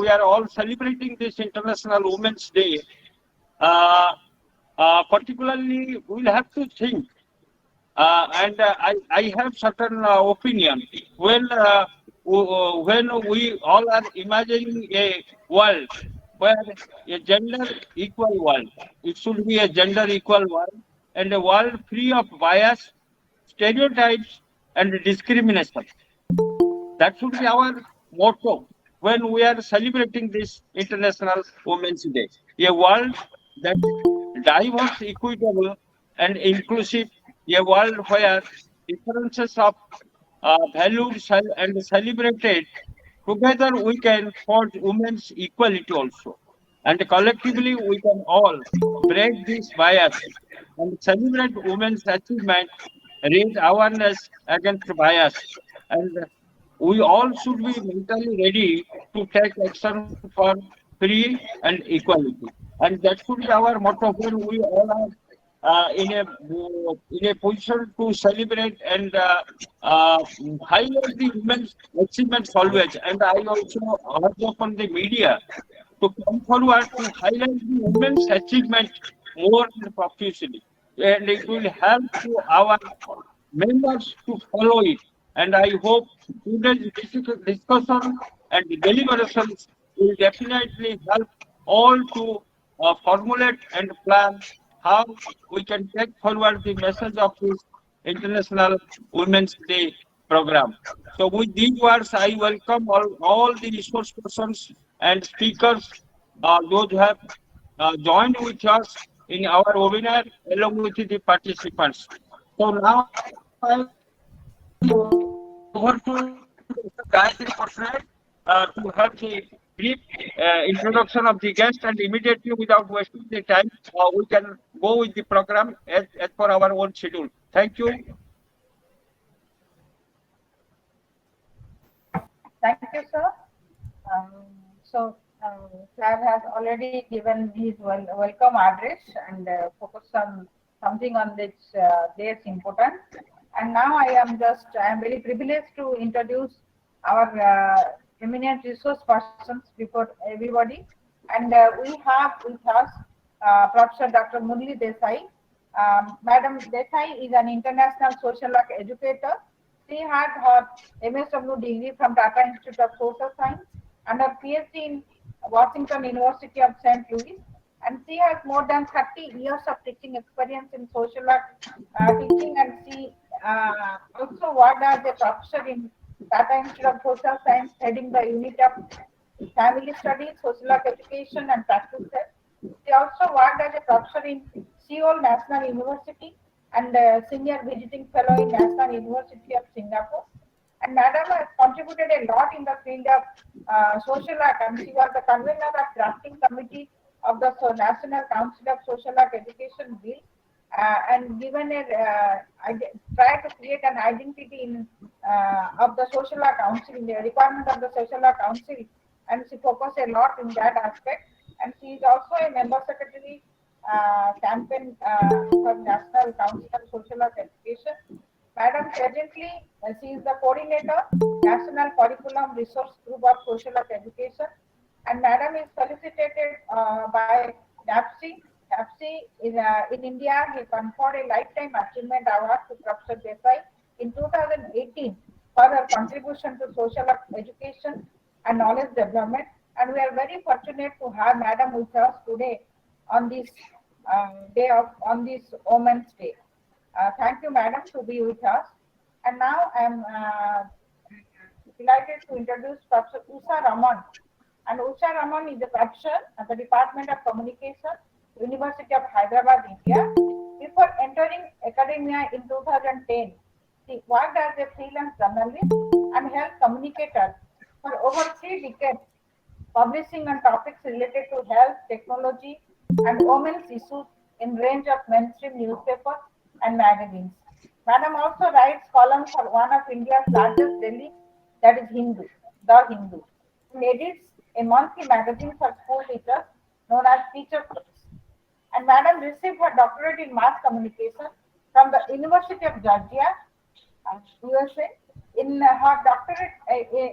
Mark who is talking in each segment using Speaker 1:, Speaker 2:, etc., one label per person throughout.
Speaker 1: we are all celebrating this International Women's Day, uh, particularly we'll have to think, I have certain opinion. When we all are imagining a world where a gender equal world, it should be a gender equal world and a world free of bias, stereotypes, and discrimination. That should be our motto when we are celebrating this International Women's Day. A world that diverse, equitable, and inclusive. A world where differences of valued and celebrated. Together, we can forge women's equality also. And collectively, we can all break this bias and celebrate women's achievement, raise awareness against bias, and we all should be mentally ready to take action for free and equality. And that should be our motto when we all are in a position to celebrate and highlight the women's achievements always. And I also urge upon the media to come forward to highlight the women's achievement more profusely. And it will help to our members to follow it. And I hope today's discussion and deliberations will definitely help all to formulate and plan how we can take forward the message of this International Women's Day program. So with these words, I welcome all the resource persons and speakers, those who have joined with us in our webinar along with the participants. So now I over to Gayatri Parsonage to have the brief introduction of the guest, and immediately without wasting the time, we can go with the program as per our own schedule. Thank you.
Speaker 2: Thank you, sir. Sir has already given his welcome address and focused on something on this day's importance. And now I am very privileged to introduce our eminent resource persons before everybody. And we have with us Professor Dr. Murli Desai. Madam Desai is an international social work educator. She had her MSW degree from Tata Institute of Social Science and her PhD in Washington University of St. Louis. And she has more than 30 years of teaching experience in social work teaching, and she also worked as a professor in Tata Institute of Social Science, heading the unit of Family Studies, Social Work Education and Practice. She also worked as a professor in Seoul National University and senior visiting fellow in National University of Singapore. And Madam has contributed a lot in the field of social work, and she was the convener of drafting committee of the National Council of Social Work Education Bill, and given try to create an identity in of the Social Work Council, in the requirement of the Social Work Council, and she focused a lot in that aspect. And she is also a member secretary campaign for National Council of Social Work Education. Madam presently, she is the coordinator, National Curriculum Resource Group of Social Work Education, and Madam is felicitated by NAPSI. NAPSI in India, he conferred a Lifetime Achievement Award to Professor Desai in 2018 for her contribution to social work education and knowledge development. And we are very fortunate to have Madam with us today on this on this Women's Day. Thank you, Madam, to be with us. And now I am delighted to introduce Professor Usha Raman. And Usha Raman is a professor at the Department of Communication, University of Hyderabad, India. Before entering academia in 2010, she worked as a freelance journalist and health communicator for over 3 decades, publishing on topics related to health, technology, and women's issues in range of mainstream newspapers and magazines. Madam also writes columns for one of India's largest daily, that is Hindu, The Hindu, and edits a monthly magazine for school teachers known as Teacher Books. And Madam received her doctorate in mass communication from the University of Georgia, USA, in her doctorate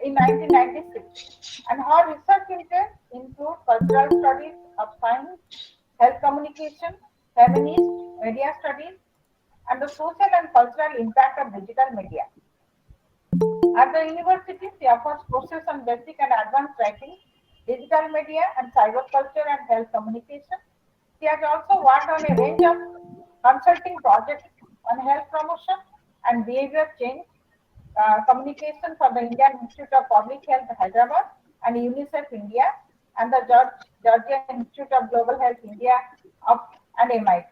Speaker 2: in 1996, and her research interests include cultural studies of science, health communication, feminist, media studies, and the social and cultural impact of digital media. At the university, she offers courses on basic and advanced writing, digital media, and cyberculture and health communication. She has also worked on a range of consulting projects on health promotion and behavior change communication for the Indian Institute of Public Health, Hyderabad, and UNICEF India, and the Georgia Institute of Global Health India of and MIT.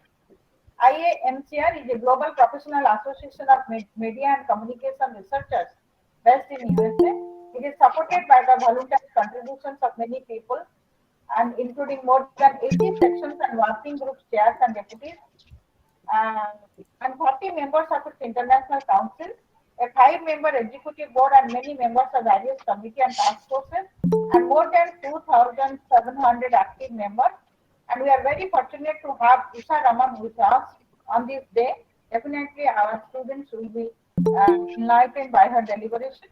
Speaker 2: IAMCR is a global professional association of media and communication researchers based in USA. It is supported by the voluntary contributions of many people, and including more than 80 sections and working group chairs and deputies, uh, and 40 members of its international council, a 5-member executive board, and many members of various committee and task forces, and more than 2,700 active members. And we are very fortunate to have Usha Raman with us on this day. Definitely, our students will be enlightened by her deliberation.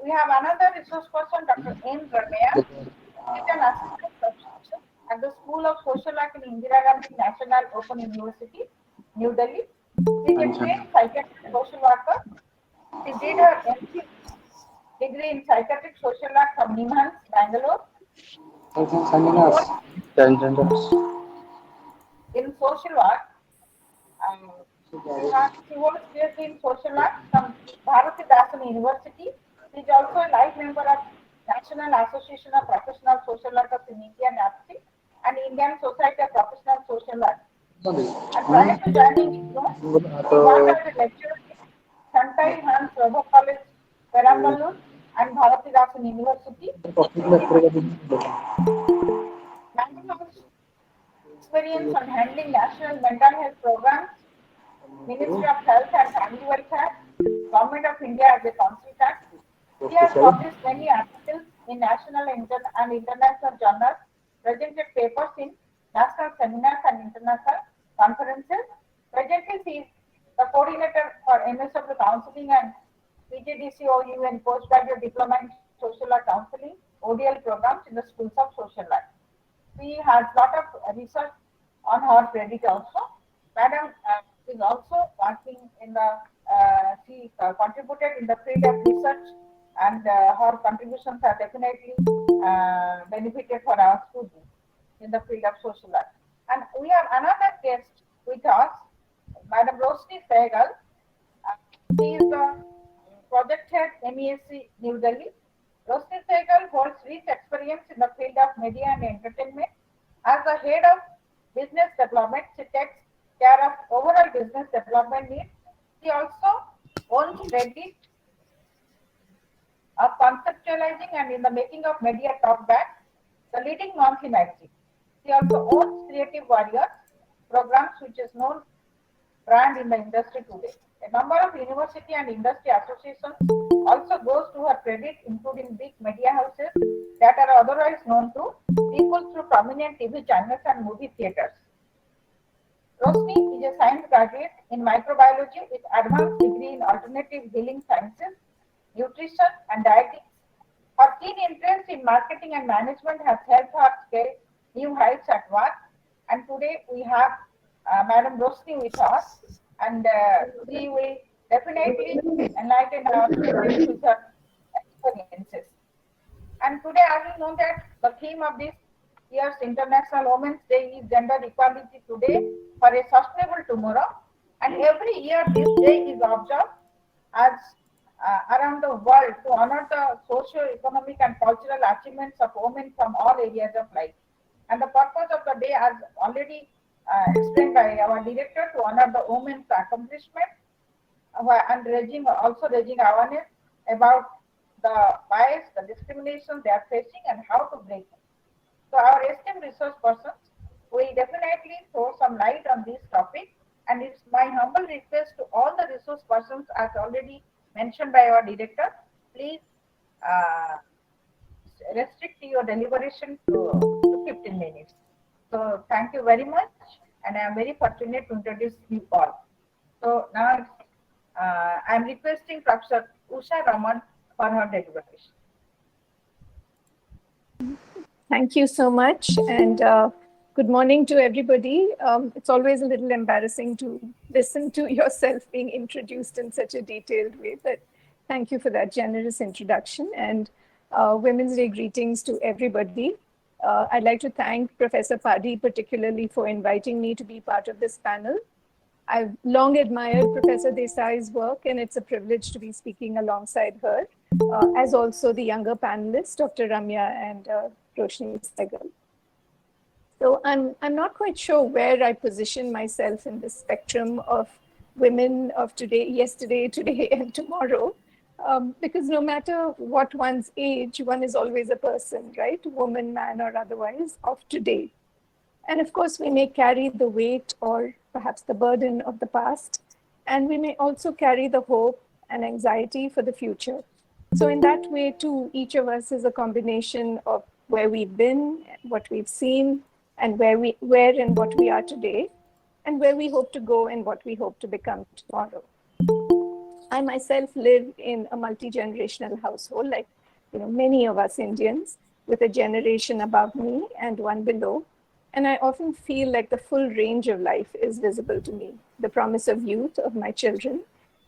Speaker 2: We have another resource person, Dr. N. Ramaya. She is an assistant professor at the School of Social Work in Indira Gandhi National Open University, New Delhi. She is a trained psychiatric social worker. She did her MPhil degree in psychiatric social work from NIMHANS, Bangalore. She holds in social work. Um, she holds PhD in social work from Bharati Dasan University. She is also a life member of National Association of Professional Social Workers in India, NAPSI, and Indian Society of Professional Social Work. And prior to joining ISRO, she worked as a lecturer in Santai Hans Prabhu College, Perambalur, and Bharati Dasan University. She has experience on handling national mental health programs, Ministry of Health and Family Welfare, Government of India as a consultant. He has published many articles in national and international journals, presented papers in national seminars and international conferences. Presently, he is the coordinator for MSW Counseling and PGDCOU and Postgraduate Diploma in Social Work Counseling, ODL programs in the schools of social work. She has lot of research on her credit also. Madam is also working in the, she contributed in the field of research, and her contributions are definitely benefited for our students in the field of social work. And we have another guest with us, Madam Rosni Sehgal. She is the project head, MESC, New Delhi. Rosni Sehgal holds rich experience in the field of media and entertainment. As the head of business development, she takes care of overall business development needs. She also owns Reddit of conceptualizing and in the making of media talkback, the leading monthly magazine. She also owns Creative Warriors programs, which is known brand in the industry today. A number of university and industry associations also goes to her credit, including big media houses that are otherwise known to people through prominent TV channels and movie theaters. Rosni is a science graduate in microbiology with advanced degree in alternative healing sciences, nutrition, and dietetics. Her keen interest in marketing and management has helped her scale new heights at work. And today we have Madam Rosni with us, and she will definitely enlighten our students with her experiences. And today, as you know, that the theme of this year's International Women's Day is Gender Equality Today for a Sustainable Tomorrow. And every year, this day is observed as around the world to honor the socio-economic and cultural achievements of women from all areas of life. And the purpose of the day, as already explained by our director, to honor the women's accomplishment and also raising awareness about the bias, the discrimination they are facing, and how to break it. So our esteemed resource persons will definitely throw some light on this topic, and it's my humble request to all the resource persons, as already mentioned by our director, please uh, restrict your deliberation to 15 minutes. So thank you very much, and I am very fortunate to introduce you all. So now I'm requesting Professor Usha Raman for her deliberation.
Speaker 3: Thank you so much, and good morning to everybody. It's always a little embarrassing to listen to yourself being introduced in such a detailed way, but thank you for that generous introduction, and Women's Day greetings to everybody. I'd like to thank Professor Padi particularly for inviting me to be part of this panel. I've long admired Professor Desai's work, and it's a privilege to be speaking alongside her, as also the younger panelists, Dr. Ramya and Roshni Sehgal. So I'm not quite sure where I position myself in the spectrum of women of today, yesterday, today, and tomorrow, because no matter what one's age, one is always a person, right? Woman, man, or otherwise, of today. And of course, we may carry the weight or perhaps the burden of the past, and we may also carry the hope and anxiety for the future. So in that way, too, each of us is a combination of where we've been, what we've seen, and where and what we are today, and where we hope to go and what we hope to become tomorrow. I myself live in a multi-generational household, like many of us Indians, with a generation above me and one below. And I often feel like the full range of life is visible to me, the promise of youth of my children,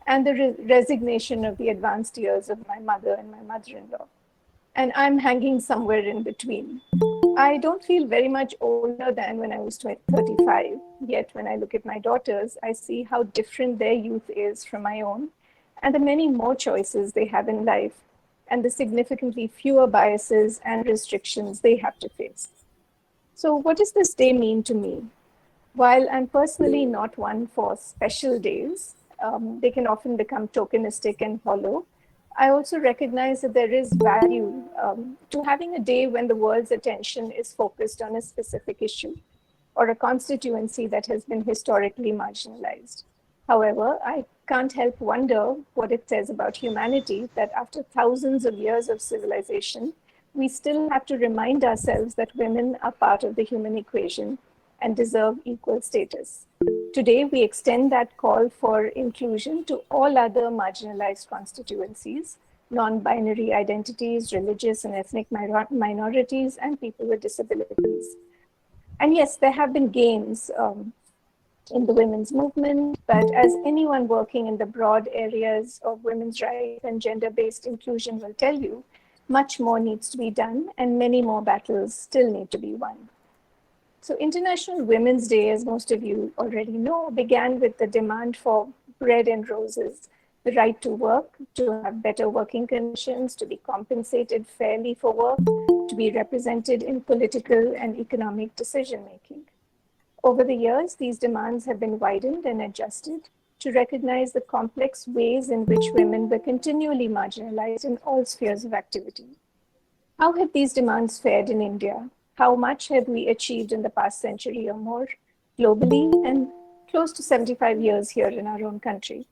Speaker 3: and the resignation of the advanced years of my mother and my mother-in-law. And I'm hanging somewhere in between. I don't feel very much older than when I was 35, yet when I look at my daughters, I see how different their youth is from my own, and the many more choices they have in life, and the significantly fewer biases and restrictions they have to face. So what does this day mean to me? While I'm personally not one for special days, they can often become tokenistic and hollow. I also recognize that there is value to having a day when the world's attention is focused on a specific issue or a constituency that has been historically marginalized. However, I can't help wonder what it says about humanity that after thousands of years of civilization, we still have to remind ourselves that women are part of the human equation and deserve equal status. Today, we extend that call for inclusion to all other marginalized constituencies, non-binary identities, religious and ethnic minorities, and people with disabilities. And yes, there have been gains in the women's movement, but as anyone working in the broad areas of women's rights and gender-based inclusion will tell you, much more needs to be done and many more battles still need to be won. So International Women's Day, as most of you already know, began with the demand for bread and roses, the right to work, to have better working conditions, to be compensated fairly for work, to be represented in political and economic decision-making. Over the years, these demands have been widened and adjusted to recognize the complex ways in which women were continually marginalized in all spheres of activity. How have these demands fared in India? How much have we achieved in the past century or more globally, and close to 75 years here in our own country?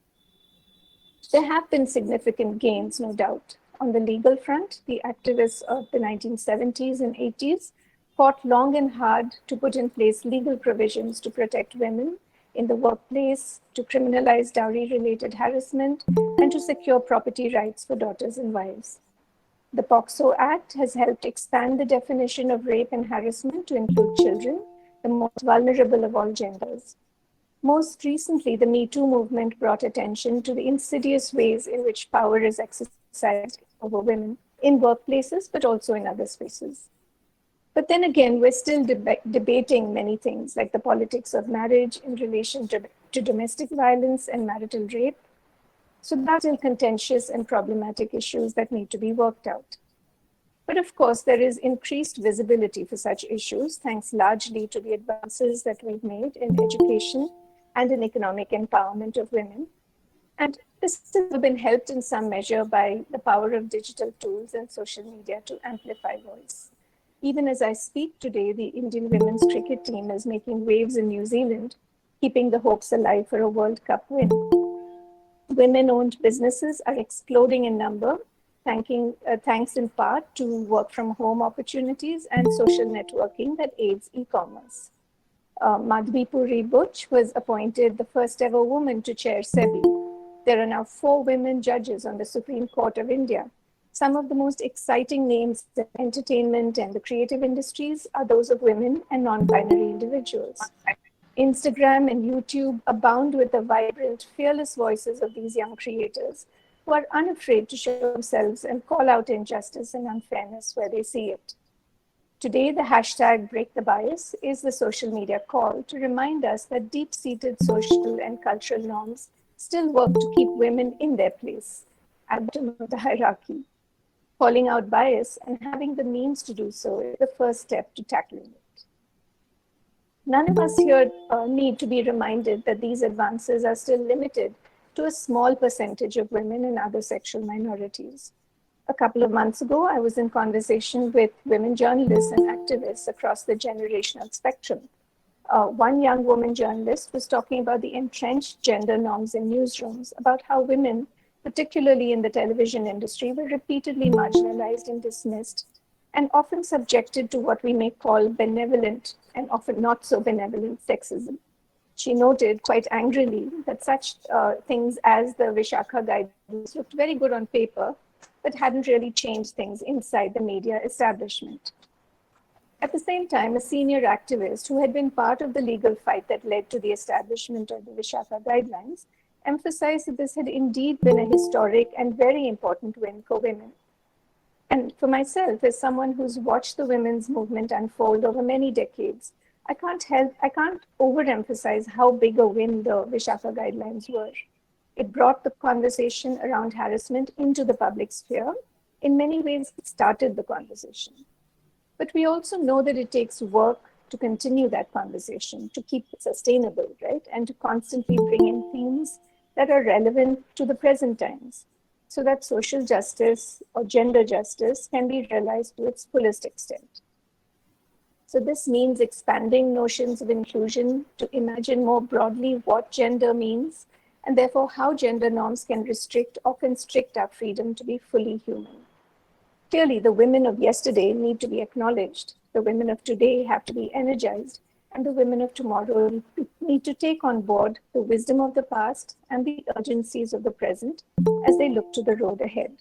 Speaker 3: There have been significant gains, no doubt. On the legal front, the activists of the 1970s and 80s fought long and hard to put in place legal provisions to protect women in the workplace, to criminalize dowry-related harassment, and to secure property rights for daughters and wives. The POCSO Act has helped expand the definition of rape and harassment to include children, the most vulnerable of all genders. Most recently, the Me Too movement brought attention to the insidious ways in which power is exercised over women in workplaces, but also in other spaces. But then again, we're still debating many things like the politics of marriage in relation to domestic violence and marital rape. So there are still contentious and problematic issues that need to be worked out. But of course, there is increased visibility for such issues, thanks largely to the advances that we've made in education and in economic empowerment of women. And this has been helped in some measure by the power of digital tools and social media to amplify voice. Even as I speak today, the Indian women's cricket team is making waves in New Zealand, keeping the hopes alive for a World Cup win. Women-owned businesses are exploding in number, thanks in part to work-from-home opportunities and social networking that aids e-commerce. Madhvi Puri Butch was appointed the first ever woman to chair SEBI. There are now 4 women judges on the Supreme Court of India. Some of the most exciting names in entertainment and the creative industries are those of women and non-binary individuals. Instagram and YouTube abound with the vibrant, fearless voices of these young creators who are unafraid to show themselves and call out injustice and unfairness where they see it. Today, the hashtag Break the Bias is the social media call to remind us that deep-seated social and cultural norms still work to keep women in their place at the bottom of the hierarchy. Calling out bias and having the means to do so is the first step to tackling it. None of us here need to be reminded that these advances are still limited to a small percentage of women and other sexual minorities. A couple of months ago, I was in conversation with women journalists and activists across the generational spectrum. One young woman journalist was talking about the entrenched gender norms in newsrooms, about how women, particularly in the television industry, were repeatedly marginalized and dismissed, and often subjected to what we may call benevolent and often not so benevolent sexism. She noted quite angrily that such things as the Vishakha guidelines looked very good on paper, but hadn't really changed things inside the media establishment. At the same time, a senior activist who had been part of the legal fight that led to the establishment of the Vishakha guidelines emphasized that this had indeed been a historic and very important win for women. And for myself, as someone who's watched the women's movement unfold over many decades, I can't overemphasize how big a win the Vishakha guidelines were. It brought the conversation around harassment into the public sphere. In many ways, it started the conversation. But we also know that it takes work to continue that conversation, to keep it sustainable, right? And to constantly bring in themes that are relevant to the present times, so that social justice or gender justice can be realized to its fullest extent. So this means expanding notions of inclusion to imagine more broadly what gender means, and therefore how gender norms can restrict or constrict our freedom to be fully human. Clearly, the women of yesterday need to be acknowledged. The women of today have to be energized, and the women of tomorrow need to take on board the wisdom of the past and the urgencies of the present as they look to the road ahead.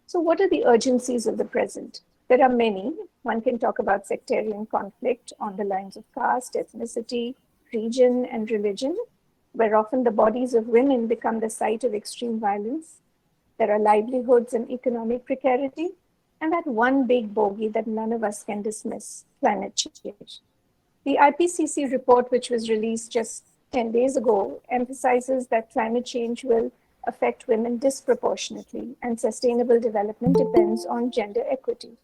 Speaker 3: So what are the urgencies of the present? There are many. One can talk about sectarian conflict on the lines of caste, ethnicity, region, and religion, where often the bodies of women become the site of extreme violence. There are livelihoods and economic precarity, and that one big bogey that none of us can dismiss, climate change. The IPCC report, which was released just 10 days ago, emphasizes that climate change will affect women disproportionately, and sustainable development depends on gender equity.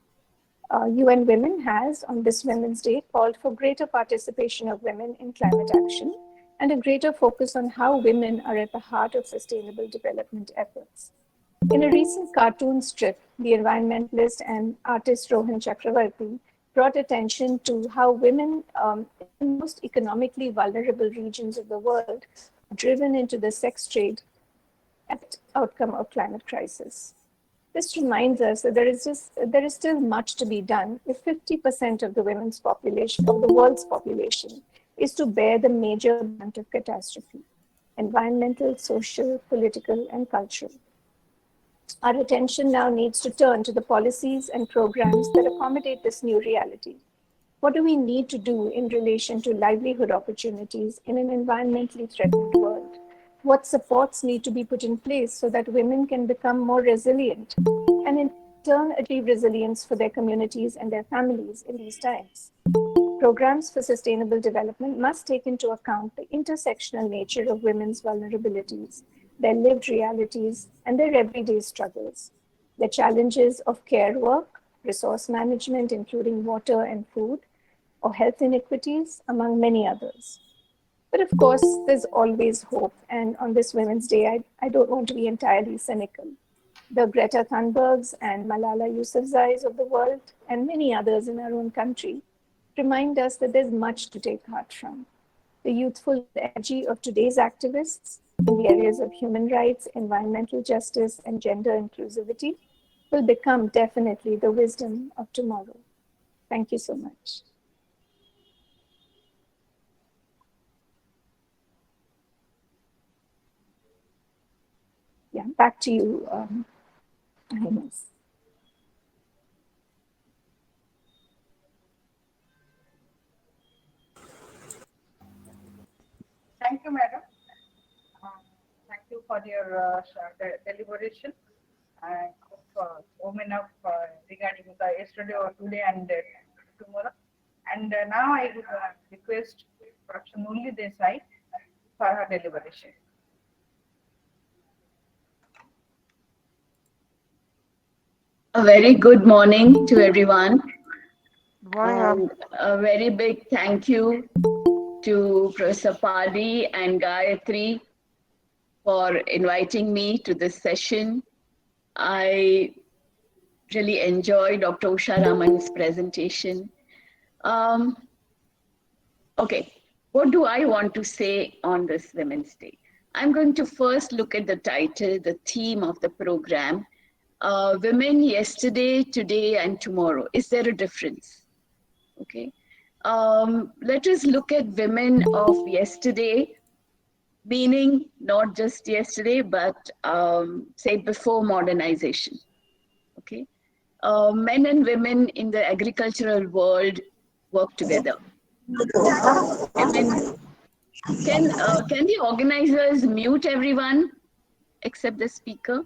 Speaker 3: UN Women has, on this Women's Day, called for greater participation of women in climate action and a greater focus on how women are at the heart of sustainable development efforts. In a recent cartoon strip, the environmentalist and artist Rohan Chakravarti brought attention to how women in the most economically vulnerable regions of the world are driven into the sex trade at outcome of climate crisis. This reminds us that there is still much to be done if 50% of the women's population, of the world's population, is to bear the major brunt of catastrophe: environmental, social, political, and cultural. Our attention now needs to turn to the policies and programs that accommodate this new reality. What do we need to do in relation to livelihood opportunities in an environmentally threatened world? What supports need to be put in place so that women can become more resilient and in turn achieve resilience for their communities and their families in these times? Programs for sustainable development must take into account the intersectional nature of women's vulnerabilities, their lived realities, and their everyday struggles, the challenges of care work, resource management, including water and food, or health inequities, among many others. But of course, there's always hope. And on this Women's Day, I don't want to be entirely cynical. The Greta Thunbergs and Malala Yousafzais of the world, and many others in our own country, remind us that there's much to take heart from. The youthful energy of today's activists in the areas of human rights, environmental justice, and gender inclusivity will become definitely the wisdom of tomorrow. Thank you so much. back to you, IMS.
Speaker 2: Thank you, madam. Thank you for your deliberation of women of regarding the yesterday or today and tomorrow. And now I would request Professor Murli Desai for her deliberation.
Speaker 4: A very good morning to everyone.
Speaker 5: Good morning, ma'am.
Speaker 4: A very big thank you to Professor Padi and Gayatri for inviting me to this session. I really enjoyed Dr. Usha Raman's presentation. Okay, what do I want to say on this Women's Day? I'm going to first look at the title, the theme of the program. Women yesterday, today, and tomorrow. Is there a difference? Okay. Let us look at women of yesterday, meaning not just yesterday, but say before modernization. Okay. Men and women in the agricultural world work together. Women, can the organizers mute everyone except the speaker?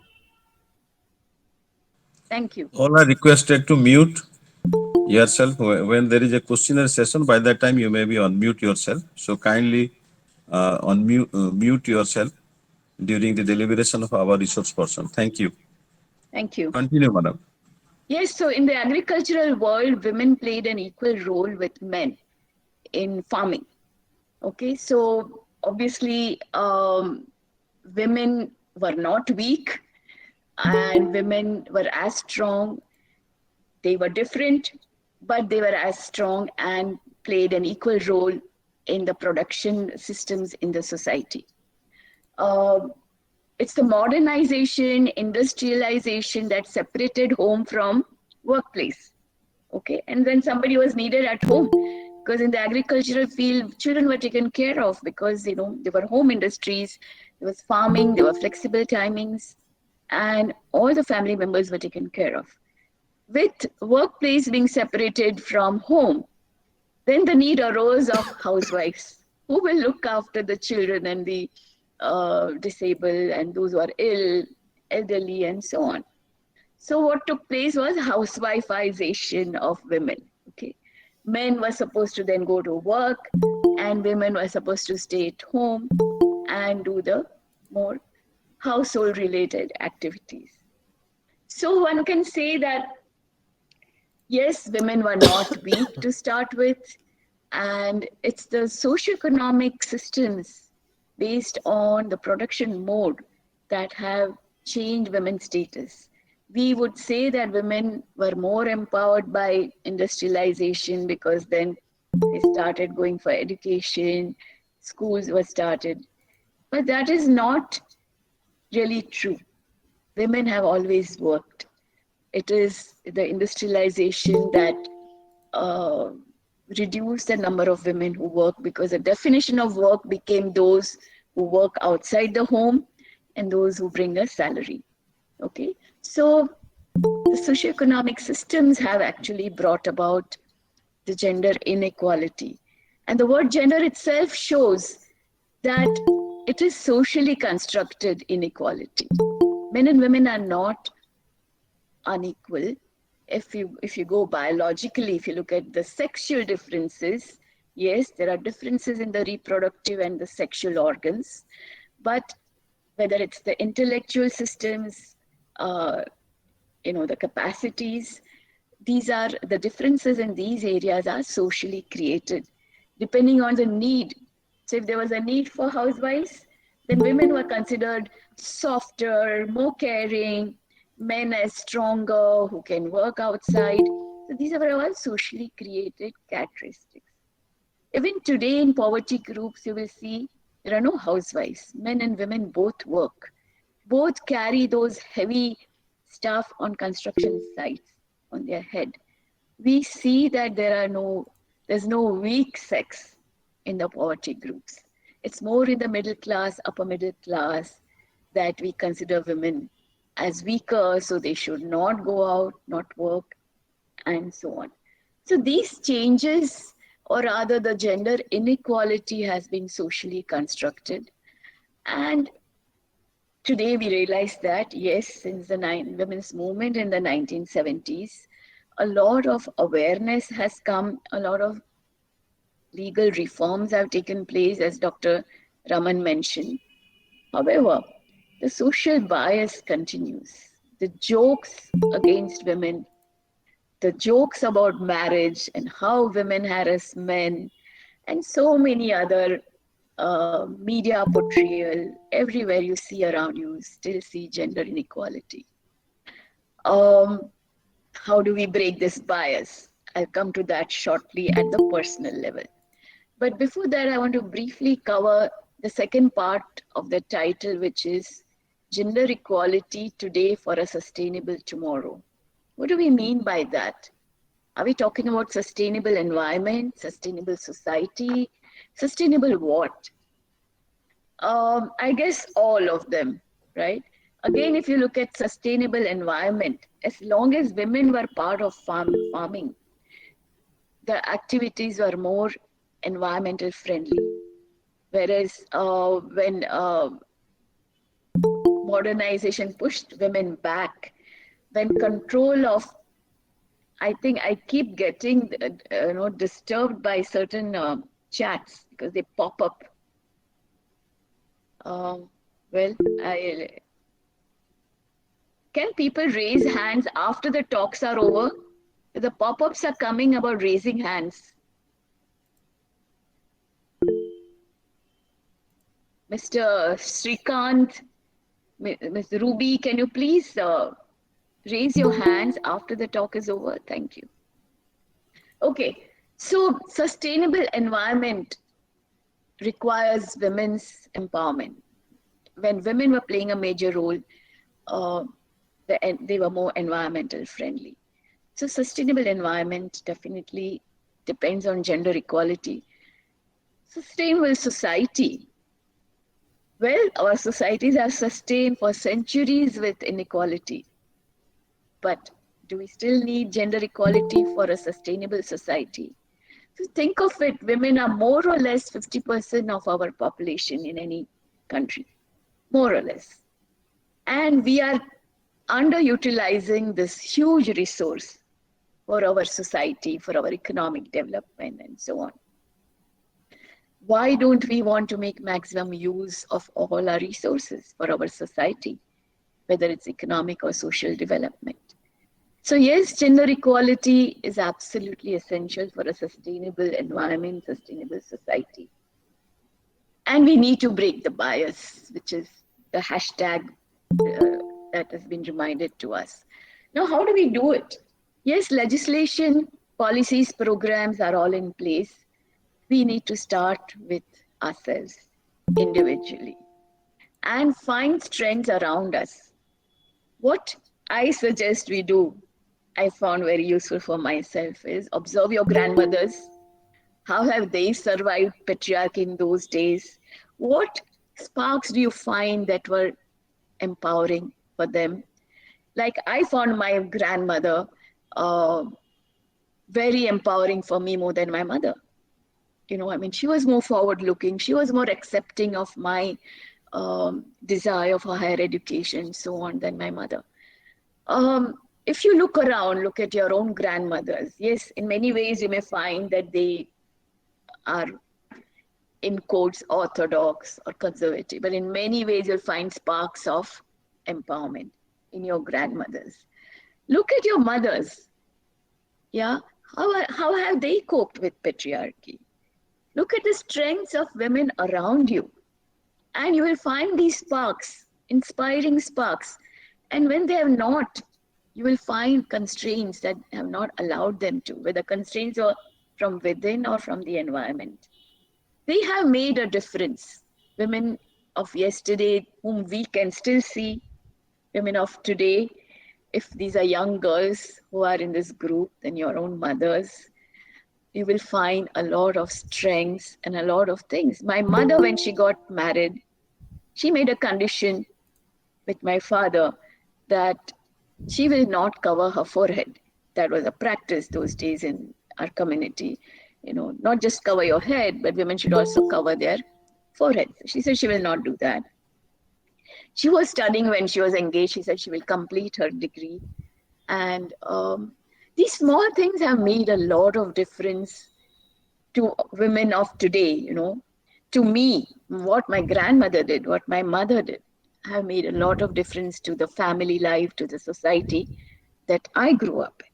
Speaker 4: Thank you.
Speaker 6: All are requested to mute yourself when there is a questionnaire session. By that time, you may be unmute yourself. So kindly mute yourself during the deliberation of our resource person. Thank you.
Speaker 4: Thank you.
Speaker 6: Continue, madam.
Speaker 4: Yes, so in the agricultural world, women played an equal role with men in farming. Okay, so obviously women were not weak and women were as strong. They were different, but they were as strong and played an equal role in the production systems in the society. It's the modernization, industrialization that separated home from workplace. Okay, and then somebody was needed at home, because in the agricultural field, children were taken care of because, you know, there were home industries, there was farming, there were flexible timings, and all the family members were taken care of. With workplace being separated from home, then the need arose of housewives who will look after the children and the disabled and those who are ill, elderly, and so on. So what took place was housewifeization of women. Okay, men were supposed to then go to work, and women were supposed to stay at home and do the more household-related activities. So one can say that yes, women were not weak to start with, and it's the socioeconomic systems based on the production mode that have changed women's status. We would say that women were more empowered by industrialization because then they started going for education, schools were started. But that is not really true. Women have always worked. It is the industrialization that reduced the number of women who work, because the definition of work became those who work outside the home and those who bring a salary. Okay, so the socioeconomic systems have actually brought about the gender inequality. And the word gender itself shows that it is socially constructed inequality. Men and women are not unequal. If you go biologically, if you look at the sexual differences, yes, there are differences in the reproductive and the sexual organs, but whether it's the intellectual systems, the capacities, these are the differences in these areas are socially created depending on the need. So if there was a need for housewives, then women were considered softer, more caring, men as stronger, who can work outside. So these are all socially created characteristics. Even today in poverty groups, you will see there are no housewives. Men and women both work. Both carry those heavy stuff on construction sites on their head. We see that there's no weak sex in the poverty groups. It's more in the middle class, upper middle class, that we consider women as weaker, so they should not go out, not work, and so on. So these changes, or rather the gender inequality, has been socially constructed. And today we realize that, yes, since the women's movement in the 1970s, a lot of awareness has come, a lot of legal reforms have taken place, as Dr. Raman mentioned. However, the social bias continues. The jokes against women, the jokes about marriage and how women harass men, and so many other media portrayal, everywhere you see around you, still see gender inequality. How do we break this bias? I'll come to that shortly at the personal level. But before that, I want to briefly cover the second part of the title, which is Gender Equality Today for a Sustainable Tomorrow. What do we mean by that? Are we talking about sustainable environment, sustainable society, sustainable what? I guess all of them, right? Again, if you look at sustainable environment, as long as women were part of farming, the activities were more environmental friendly. Whereas when modernization pushed women back, when control of, I think I keep getting disturbed by certain chats because they pop up. Can people raise hands after the talks are over? The pop-ups are coming about raising hands. Mr. Srikanth, Ms. Ruby, can you please raise your hands after the talk is over? Thank you. Okay, so sustainable environment requires women's empowerment. When women were playing a major role, they were more environmental friendly. So sustainable environment definitely depends on gender equality. Sustainable society. Well, our societies are sustained for centuries with inequality. But do we still need gender equality for a sustainable society? So think of it, women are more or less 50% of our population in any country, more or less. And we are underutilizing this huge resource for our society, for our economic development, and so on. Why don't we want to make maximum use of all our resources for our society, whether it's economic or social development? So yes, gender equality is absolutely essential for a sustainable environment, sustainable society. And we need to break the bias, which is the hashtag that has been reminded to us. Now, how do we do it? Yes, legislation, policies, programs are all in place. We need to start with ourselves individually and find strengths around us. What I suggest we do, I found very useful for myself, is observe your grandmothers. How have they survived patriarchy in those days? What sparks do you find that were empowering for them? Like I found my grandmother very empowering for me more than my mother. She was more forward looking. She was more accepting of my desire for higher education, so on, than my mother. If you look around, look at your own grandmothers. Yes, in many ways you may find that they are, in quotes, orthodox or conservative, but in many ways you'll find sparks of empowerment in your grandmothers. Look at your mothers. Yeah, how have they coped with patriarchy? Look at the strengths of women around you, and you will find these sparks, inspiring sparks. And when they have not, you will find constraints that have not allowed them to, whether constraints are from within or from the environment. They have made a difference. Women of yesterday, whom we can still see, women of today, if these are young girls who are in this group, then your own mothers, you will find a lot of strengths and a lot of things. My mother, when she got married, she made a condition with my father that she will not cover her forehead. That was a practice those days in our community. Not just cover your head, but women should also cover their forehead. She said she will not do that. She was studying when she was engaged. She said she will complete her degree. And these small things have made a lot of difference to women of today, To me, what my grandmother did, what my mother did, have made a lot of difference to the family life, to the society that I grew up in.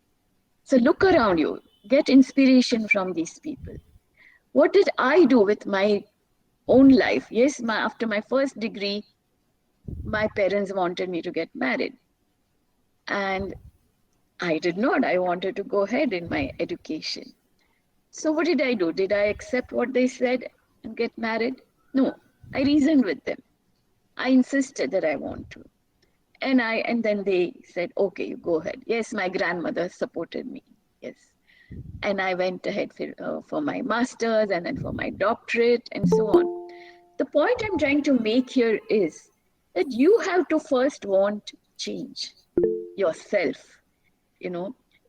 Speaker 4: So look around you, get inspiration from these people. What did I do with my own life? Yes, after my first degree, my parents wanted me to get married. And I did not. I wanted to go ahead in my education. So what did I do? Did I accept what they said and get married? No. I reasoned with them. I insisted that I want to. And then they said, okay, you go ahead. Yes, my grandmother supported me. Yes. And I went ahead for my master's and then for my doctorate and so on. The point I'm trying to make here is that you have to first want change yourself.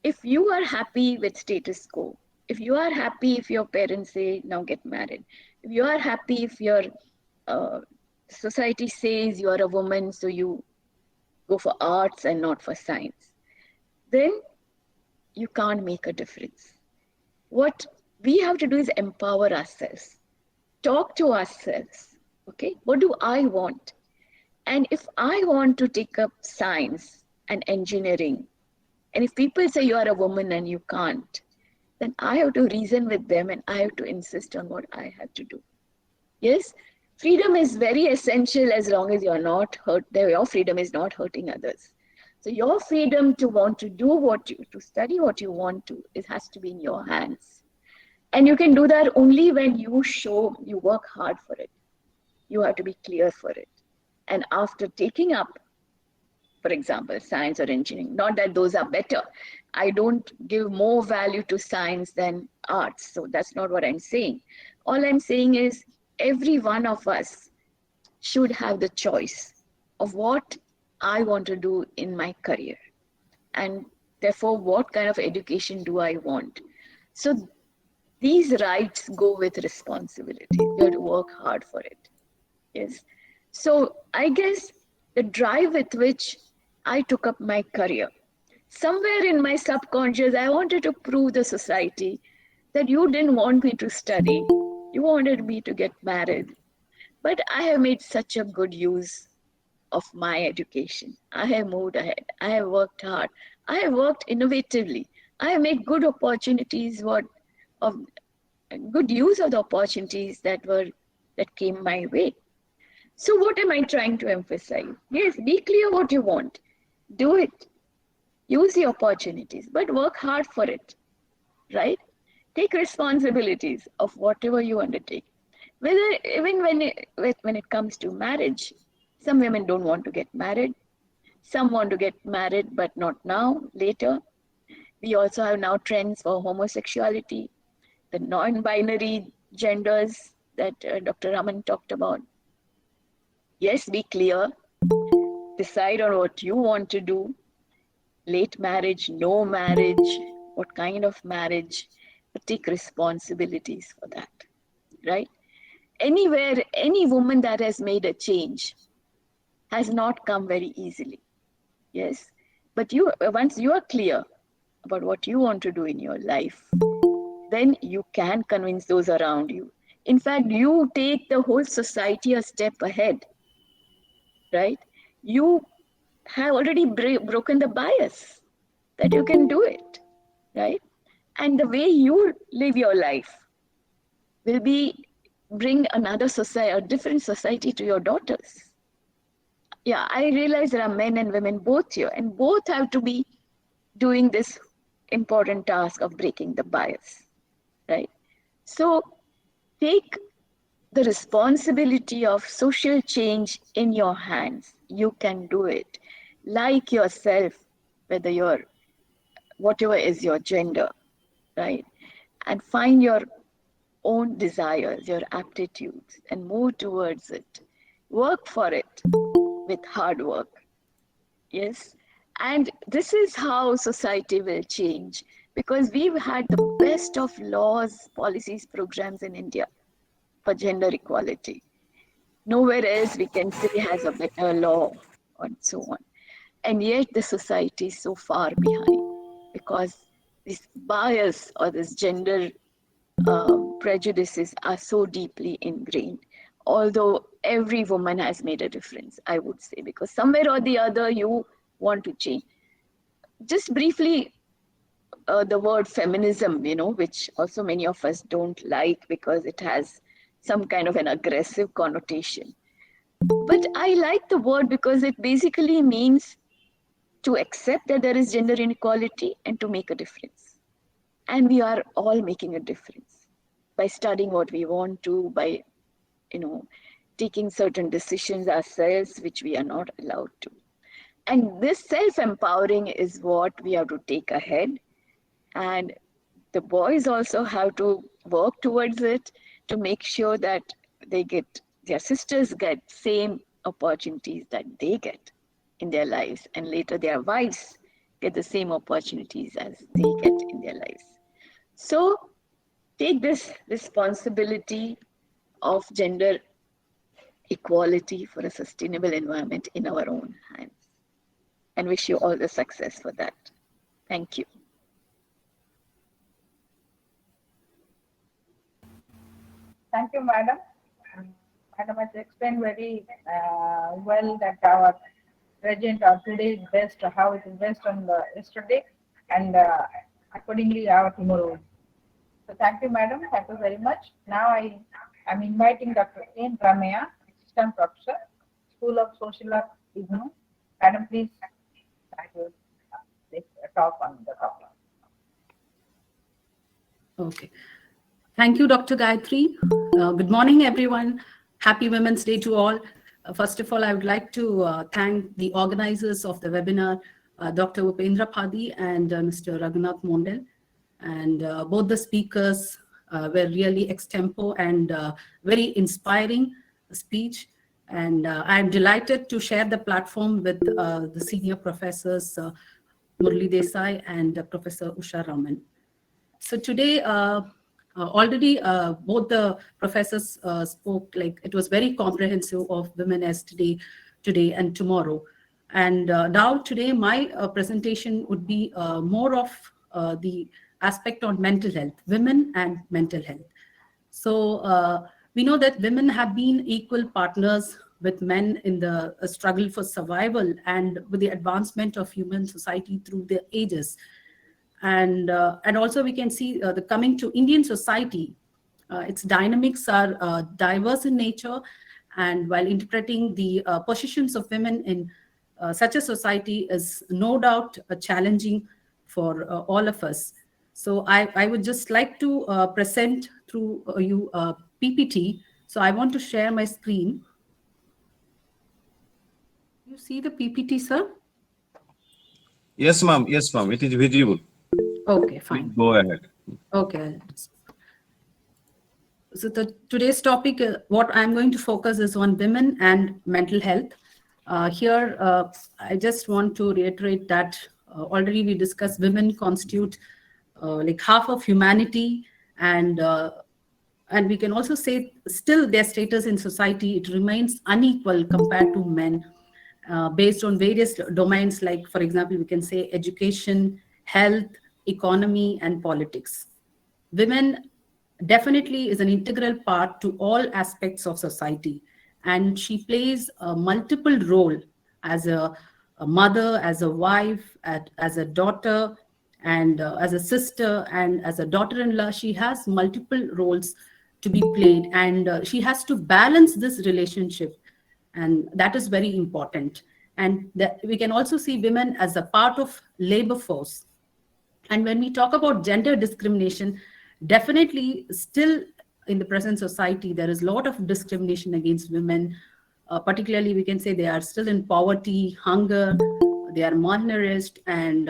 Speaker 4: If you are happy with status quo, if you are happy if your parents say, now get married, if you are happy if your society says you are a woman, so you go for arts and not for science, then you can't make a difference. What we have to do is empower ourselves, talk to ourselves. Okay, what do I want? And if I want to take up science and engineering, and if people say you are a woman and you can't, then I have to reason with them and I have to insist on what I have to do. Yes, freedom is very essential as long as you're not hurt. Your freedom is not hurting others. So your freedom to want to do to study what you want to, it has to be in your hands. And you can do that only when you work hard for it. You have to be clear for it. And after taking up, for example, science or engineering, not that those are better. I don't give more value to science than arts. So that's not what I'm saying. All I'm saying is every one of us should have the choice of what I want to do in my career. And therefore, what kind of education do I want? So these rights go with responsibility. You have to work hard for it. Yes. So I guess the drive with which I took up my career, somewhere in my subconscious, I wanted to prove the society that you didn't want me to study. You wanted me to get married. But I have made such a good use of my education. I have moved ahead. I have worked hard. I have worked innovatively. I have made good opportunities, good use of the opportunities that came my way. So what am I trying to emphasize? Yes, be clear what you want. Do it. Use the opportunities, but work hard for it, right? Take responsibilities of whatever you undertake. Even when it comes to marriage, some women don't want to get married. Some want to get married, but not now, later. We also have now trends for homosexuality, the non-binary genders that Dr. Raman talked about. Yes, be clear. Decide on what you want to do. Late marriage, no marriage, what kind of marriage, but take responsibilities for that, right? Anywhere, any woman that has made a change has not come very easily, yes? But once you are clear about what you want to do in your life, then you can convince those around you. In fact, you take the whole society a step ahead, right? You have already broken the bias that you can do it, right? And the way you live your life will bring another society, a different society to your daughters. Yeah, I realize there are men and women both here, and both have to be doing this important task of breaking the bias, right? So take the responsibility of social change in your hands. You can do it. Like yourself, whatever is your gender, right? And find your own desires, your aptitudes, and move towards it. Work for it. with hard work. Yes. And this is how society will change, because we've had the best of laws, policies, programs in India for gender equality. Nowhere else we can say has a better law and so on. And yet the society is so far behind because this bias or this gender prejudices are so deeply ingrained. Although every woman has made a difference, I would say, because somewhere or the other you want to change. Just briefly, the word feminism, which also many of us don't like because it has some kind of an aggressive connotation. But I like the word because it basically means to accept that there is gender inequality and to make a difference. And we are all making a difference by studying what we want to, by, taking certain decisions ourselves, which we are not allowed to. And this self-empowering is what we have to take ahead. And the boys also have to work towards it to make sure that their sisters get same opportunities that they get in their lives, and later their wives get the same opportunities as they get in their lives. So take this responsibility of gender equality for a sustainable environment in our own hands, and wish you all the success for that. Thank you.
Speaker 2: Thank you, Madam. Madam has explained very well that our present or today is best, how it is based on the yesterday, and accordingly our tomorrow. So thank you, Madam. Thank you very much. Now I am inviting Dr. N. Ramaya, Assistant Professor, School of Social Work, IGNOU. Madam, please start your talk on the topic.
Speaker 7: Okay. Thank you, Dr. Gayatri. Good morning, everyone. Happy Women's Day to all. First of all, I would like to thank the organizers of the webinar, Dr. Upendra Padi and Mr. Raghunath Mondal. And both the speakers were really extempo and very inspiring speech. And I'm delighted to share the platform with the senior professors, Murli Desai and Professor Usha Raman. So today, already both the professors spoke, like it was very comprehensive of women as today and tomorrow. And now today, my presentation would be more of the aspect on mental health, women and mental health. So we know that women have been equal partners with men in the struggle for survival and with the advancement of human society through the ages. And also we can see the coming to Indian society, its dynamics are diverse in nature, and while interpreting the positions of women in such a society is no doubt challenging for all of us. So I would just like to present through you PPT. So I want to share my screen. You see the PPT, sir?
Speaker 6: Yes, ma'am. Yes, ma'am. It is visible.
Speaker 7: Okay, fine.
Speaker 6: Please go ahead.
Speaker 7: Okay. So today's topic, what I'm going to focus is on women and mental health. Here, I just want to reiterate that already we discussed women constitute like half of humanity, and we can also say still their status in society, it remains unequal compared to men based on various domains, like, for example, we can say education, health, economy, and politics. Women definitely is an integral part to all aspects of society, and she plays a multiple role as a mother, as a wife, as a daughter, and as a sister, and as a daughter-in-law. She has multiple roles to be played, and she has to balance this relationship, and that is very important. And that we can also see women as a part of labor force. And when we talk about gender discrimination, definitely still in the present society, there is a lot of discrimination against women. Particularly, we can say they are still in poverty, hunger, they are malnourished, and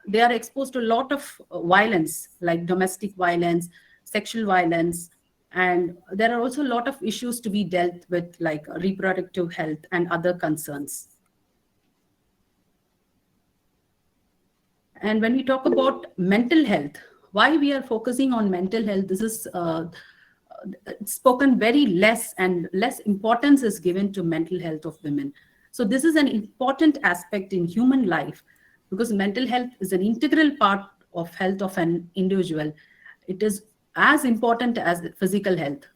Speaker 7: they are exposed to a lot of violence, like domestic violence, sexual violence, And there are also a lot of issues to be dealt with, like reproductive health and other concerns. And when we talk about mental health, why we are focusing on mental health, this is spoken very less, and less importance is given to mental health of women. So this is an important aspect in human life, because mental health is an integral part of health of an individual. It is as important as physical health.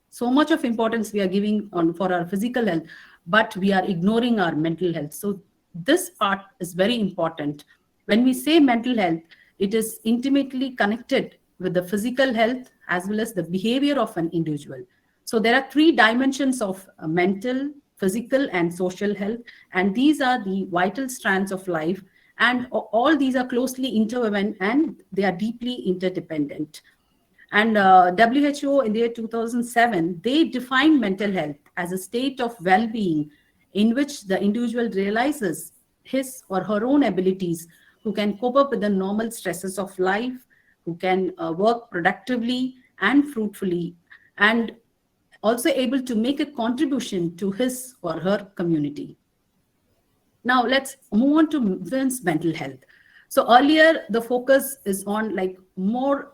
Speaker 7: So much of importance we are giving on for our physical health, but we are ignoring our mental health. So this part is very important. When we say mental health, it is intimately connected with the physical health as well as the behavior of an individual. So there are three dimensions of mental, physical, and social health, and these are the vital strands of life, and all these are closely interwoven and they are deeply interdependent. And WHO in the year 2007, they defined mental health as a state of well-being in which the individual realizes his or her own abilities, who can cope up with the normal stresses of life, who can work productively and fruitfully, and also able to make a contribution to his or her community. Now let's move on to women's mental health. So earlier the focus is on like more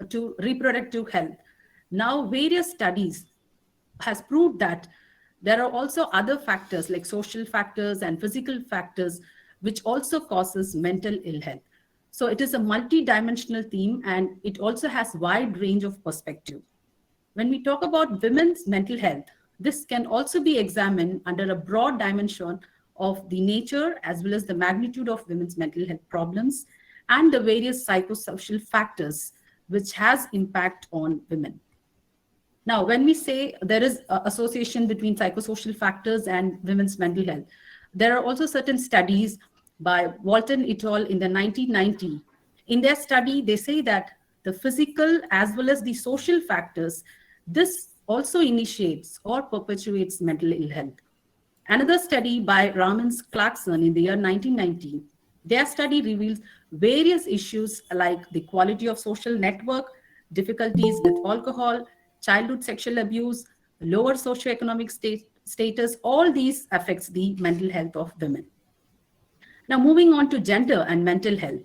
Speaker 7: to reproductive health. Now various studies has proved that there are also other factors like social factors and physical factors which also causes mental ill health. So it is a multi-dimensional theme, and it also has wide range of perspective. When we talk about women's mental health, this can also be examined under a broad dimension of the nature as well as the magnitude of women's mental health problems and the various psychosocial factors which has impact on women. Now, when we say there is an association between psychosocial factors and women's mental health, there are also certain studies by Walton et al. In the 1990. In their study, they say that the physical as well as the social factors, this also initiates or perpetuates mental ill health. Another study by Ramans Clarkson in the year 1990, their study reveals various issues like the quality of social network, difficulties with alcohol, childhood sexual abuse, lower socioeconomic status, all these affects the mental health of women. Now moving on to gender and mental health.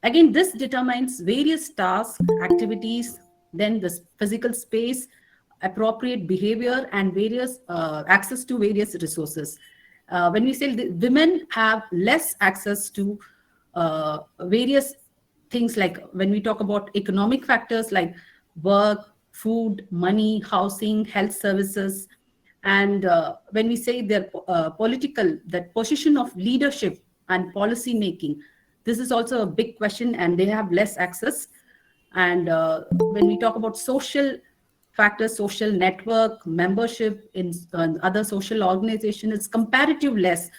Speaker 7: Again, this determines various tasks, activities, then the physical space, appropriate behavior, and various access to various resources. When we say women have less access to various things, like when we talk about economic factors like work, food, money, housing, health services, and when we say their political, that position of leadership and policy making, this is also a big question, and they have less access. And when we talk about social factors, social network, membership in other social organizations, it's comparative less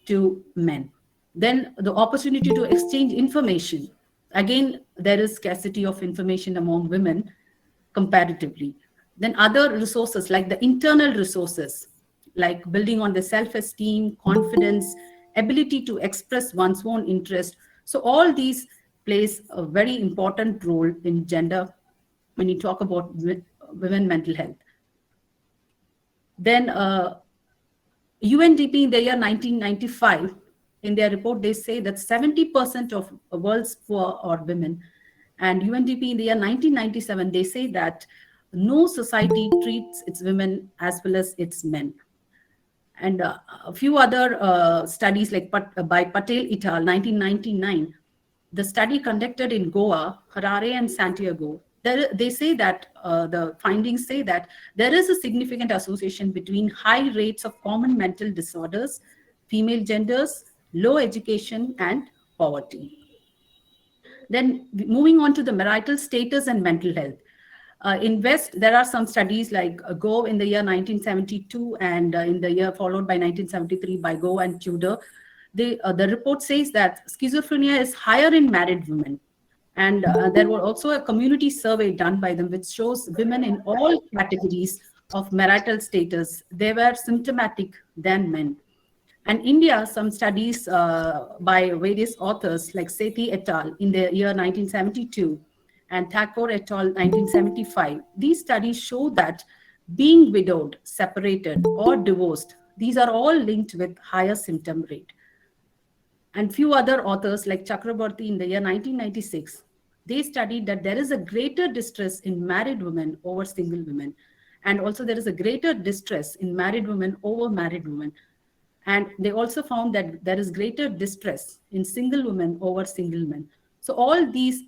Speaker 7: to men. Then the opportunity to exchange information. Again, there is scarcity of information among women comparatively. Then other resources like the internal resources, like building on the self-esteem, confidence, ability to express one's own interest. So all these plays a very important role in gender when you talk about women mental health. Then UNDP in the year 1995, in their report, they say that 70% of the world's poor are women. And UNDP in the year 1997, they say that no society treats its women as well as its men. And a few other studies like by Patel et al. 1999, the study conducted in Goa, Harare, and Santiago, they say that the findings say that there is a significant association between high rates of common mental disorders, female genders, low education, and poverty. Then moving on to the marital status and mental health. In West, there are some studies like Go in the year 1972 and in the year followed by 1973 by Go and Tudor. The report says that schizophrenia is higher in married women. And there was also a community survey done by them which shows women in all categories of marital status, they were symptomatic than men. And India, some studies by various authors like Sethi et al. In the year 1972, and Thakur et al. 1975. These studies show that being widowed, separated, or divorced, these are all linked with higher symptom rate. And few other authors like Chakraborty in the year 1996, they studied that there is a greater distress in married women over single women. And also there is a greater distress in married women over married women. And they also found that there is greater distress in single women over single men. So all these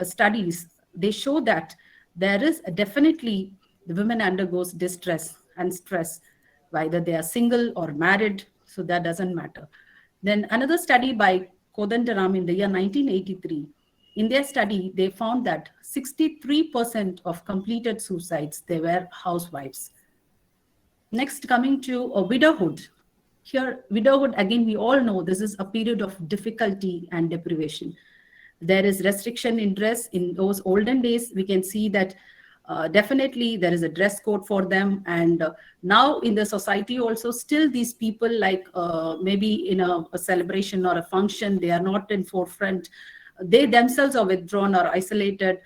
Speaker 7: studies, they show that there is definitely the women undergoes distress and stress, whether they are single or married, so that doesn't matter. Then another study by Kodandaram in the year 1983, in their study, they found that 63% of completed suicides, they were housewives. Next, coming to widowhood. Here, widowhood, again, we all know this is a period of difficulty and deprivation. There is restriction in dress. In those olden days, we can see that definitely there is a dress code for them. And now in the society also, still these people, like maybe in a celebration or a function, they are not in forefront. They themselves are withdrawn or isolated.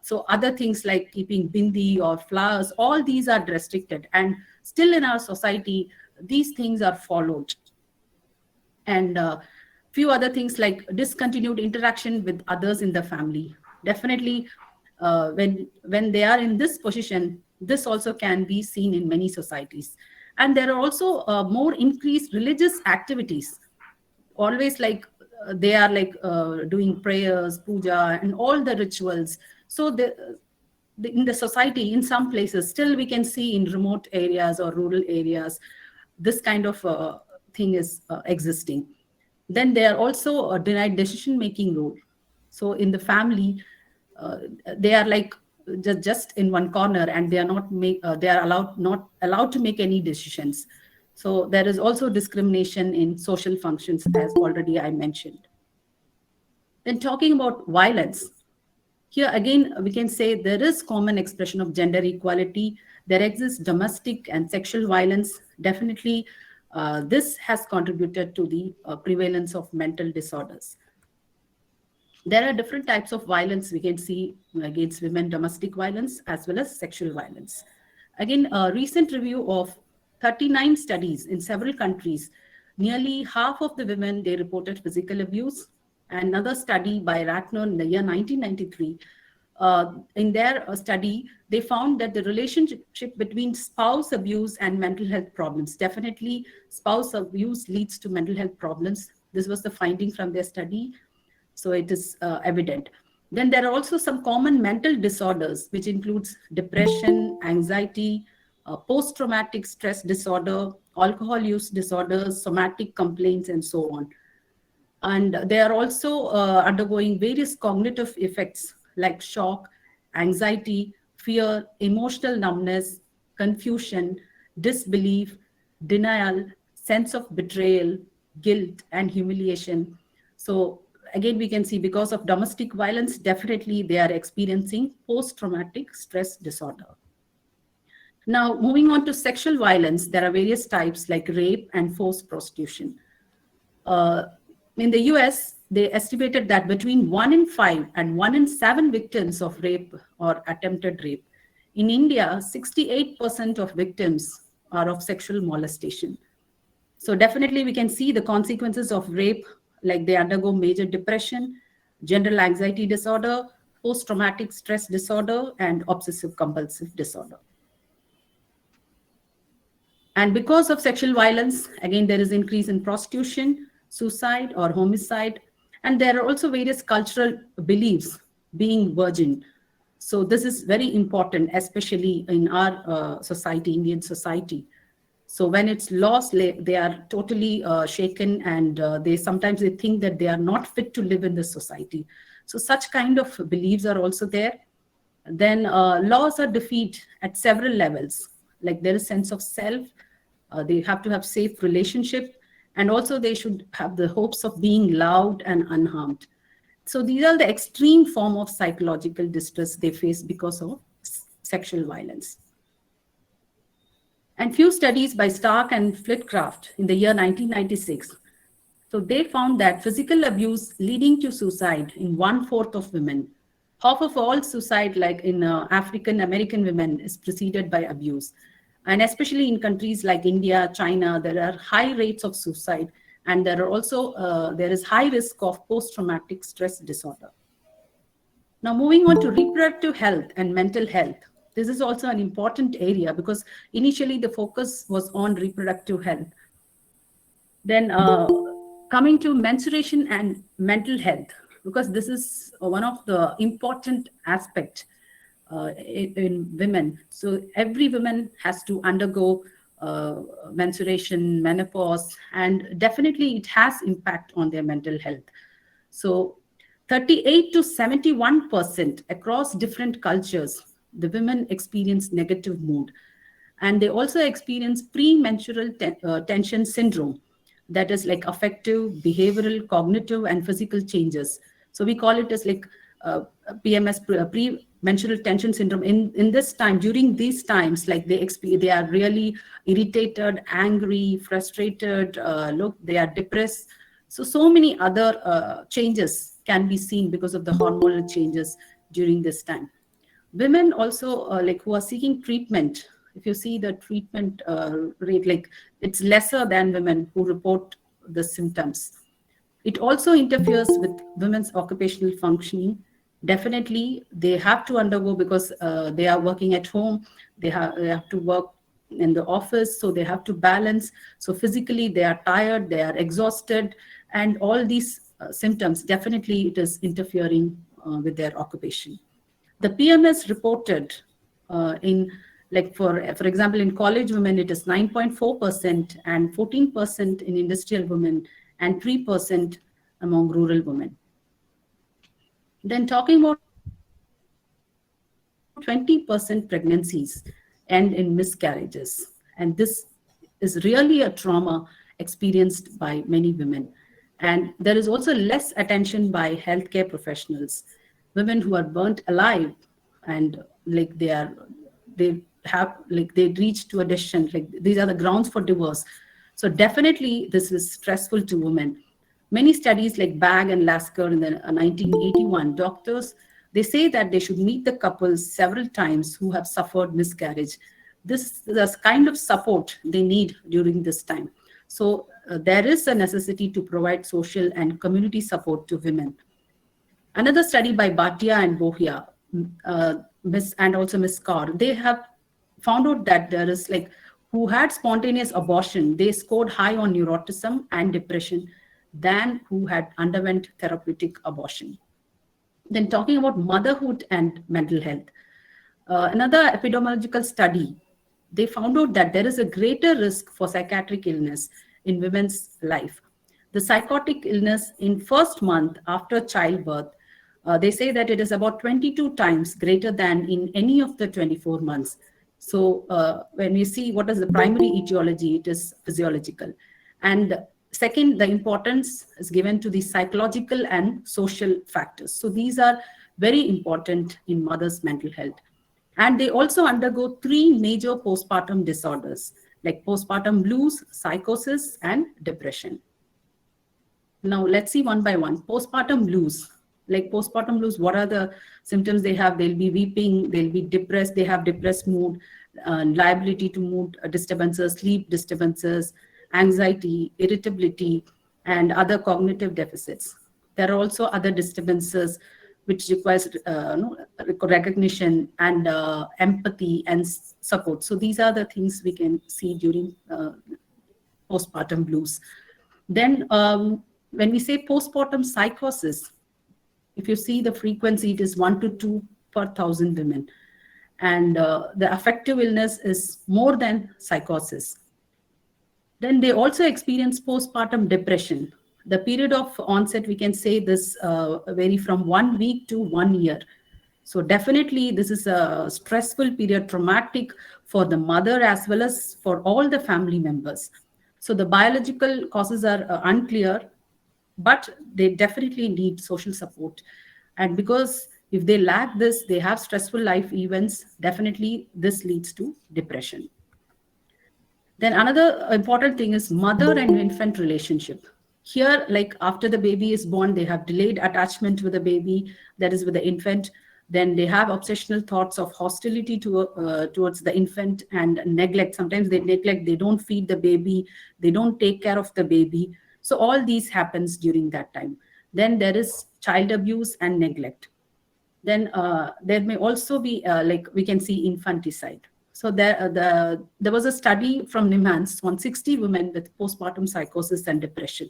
Speaker 7: So other things like keeping bindi or flowers, all these are restricted. And still in our society, these things are followed. And few other things like discontinued interaction with others in the family. Definitely, when they are in this position, this also can be seen in many societies. And there are also more increased religious activities. Always like they are like doing prayers, puja, and all the rituals. So in the society, in some places, still we can see in remote areas or rural areas, this kind of thing is existing. Then they are also denied decision-making role. So in the family, they are like just in one corner, and they are not allowed to make any decisions. So there is also discrimination in social functions, as already I mentioned. Then talking about violence, here again we can say there is common expression of gender equality. There exists domestic and sexual violence. Definitely, this has contributed to the prevalence of mental disorders. There are different types of violence we can see against women: domestic violence as well as sexual violence. Again, a recent review of 39 studies in several countries, nearly half of the women, they reported physical abuse. Another study by Ratner in the year 1993, in their study, they found that the relationship between spouse abuse and mental health problems, definitely spouse abuse leads to mental health problems. This was the finding from their study. So it is evident. Then there are also some common mental disorders, which includes depression, anxiety, post-traumatic stress disorder, alcohol use disorders, somatic complaints, and so on. And they are also undergoing various cognitive effects like shock, anxiety, fear, emotional numbness, confusion, disbelief, denial, sense of betrayal, guilt, and humiliation. So again, we can see because of domestic violence, definitely they are experiencing post-traumatic stress disorder. Now, moving on to sexual violence, there are various types like rape and forced prostitution. In the US, they estimated that between 1 in 5 and 1 in 7 victims of rape or attempted rape. In India, 68% of victims are of sexual molestation. So definitely we can see the consequences of rape, like they undergo major depression, general anxiety disorder, post-traumatic stress disorder, and obsessive compulsive disorder. And because of sexual violence, again, there is increase in prostitution, suicide or homicide. And there are also various cultural beliefs, being virgin. So this is very important, especially in our society, Indian society. So when it's lost, they are totally shaken, and they sometimes they think that they are not fit to live in this society. So such kind of beliefs are also there. Then laws are defeated at several levels. Like there is sense of self, they have to have safe relationship, and also they should have the hopes of being loved and unharmed. So these are the extreme form of psychological distress they face because of sexual violence. And few studies by Stark and Flitcraft in the year 1996. So they found that physical abuse leading to suicide in 1/4 of women, Half of all suicide, like in African American women, is preceded by abuse. And especially in countries like India, China, there are high rates of suicide, and there are also there is high risk of post-traumatic stress disorder. Now, moving on to reproductive health and mental health. This is also an important area because initially the focus was on reproductive health. Then coming to menstruation and mental health, because this is one of the important aspect in women. So every woman has to undergo menstruation, menopause, and definitely it has impact on their mental health. So 38 to 71% across different cultures, the women experience negative mood. And they also experience premenstrual tension syndrome, that is like affective, behavioral, cognitive, and physical changes. So we call it as like PMS, premenstrual tension syndrome. In this time, during these times, like they are really irritated, angry, frustrated, they are depressed. So many other changes can be seen because of the hormonal changes during this time. Women also like who are seeking treatment, if you see the treatment rate, like it's lesser than women who report the symptoms. It also interferes with women's occupational functioning. Definitely, they have to undergo because they are working at home. They have to work in the office, so they have to balance. So physically, they are tired, they are exhausted, and all these symptoms, definitely it is interfering with their occupation. The PMS reported in, like for example, in college women, it is 9.4% and 14% in industrial women and 3% among rural women. Then talking about 20% pregnancies end in miscarriages. And this is really a trauma experienced by many women. And there is also less attention by healthcare professionals. Women who are burnt alive and like they reach to a decision, like these are the grounds for divorce. So definitely this is stressful to women. Many studies like Bag and Lasker in the 1981, doctors, they say that they should meet the couples several times who have suffered miscarriage. This is a kind of support they need during this time. So there is a necessity to provide social and community support to women. Another study by Bhatia and Bohia, and also Miss Kaur, they have found out that there is like who had spontaneous abortion, they scored high on neuroticism and depression than who had underwent therapeutic abortion. Then talking about motherhood and mental health, another epidemiological study, they found out that there is a greater risk for psychiatric illness in women's life. The psychotic illness in first month after childbirth, they say that it is about 22 times greater than in any of the 24 months. So when we see what is the primary etiology, it is physiological. And second, the importance is given to the psychological and social factors. So these are very important in mother's mental health. And they also undergo 3 major postpartum disorders like postpartum blues, psychosis, and depression. Now let's see one by one. Postpartum blues. Like postpartum blues, what are the symptoms they have? They'll be weeping, they'll be depressed, they have depressed mood, liability to mood disturbances, sleep disturbances, anxiety, irritability, and other cognitive deficits. There are also other disturbances which requires recognition and empathy and support. So these are the things we can see during postpartum blues. Then when we say postpartum psychosis, if you see the frequency, it is 1 to 2 per 1,000 women. And the affective illness is more than psychosis. Then they also experience postpartum depression. The period of onset, we can say this vary from 1 week to 1 year. So definitely this is a stressful period, traumatic for the mother as well as for all the family members. So the biological causes are unclear, but they definitely need social support. And because if they lack this, they have stressful life events, definitely this leads to depression. Then another important thing is mother and infant relationship. Here, like after the baby is born, they have delayed attachment with the baby, that is with the infant. Then they have obsessional thoughts of hostility towards the infant and neglect. Sometimes they neglect, they don't feed the baby, they don't take care of the baby. So all these happens during that time. Then there is child abuse and neglect. Then there may also be, like we can see infanticide. So there was a study from NIMHANS on 60 women with postpartum psychosis and depression.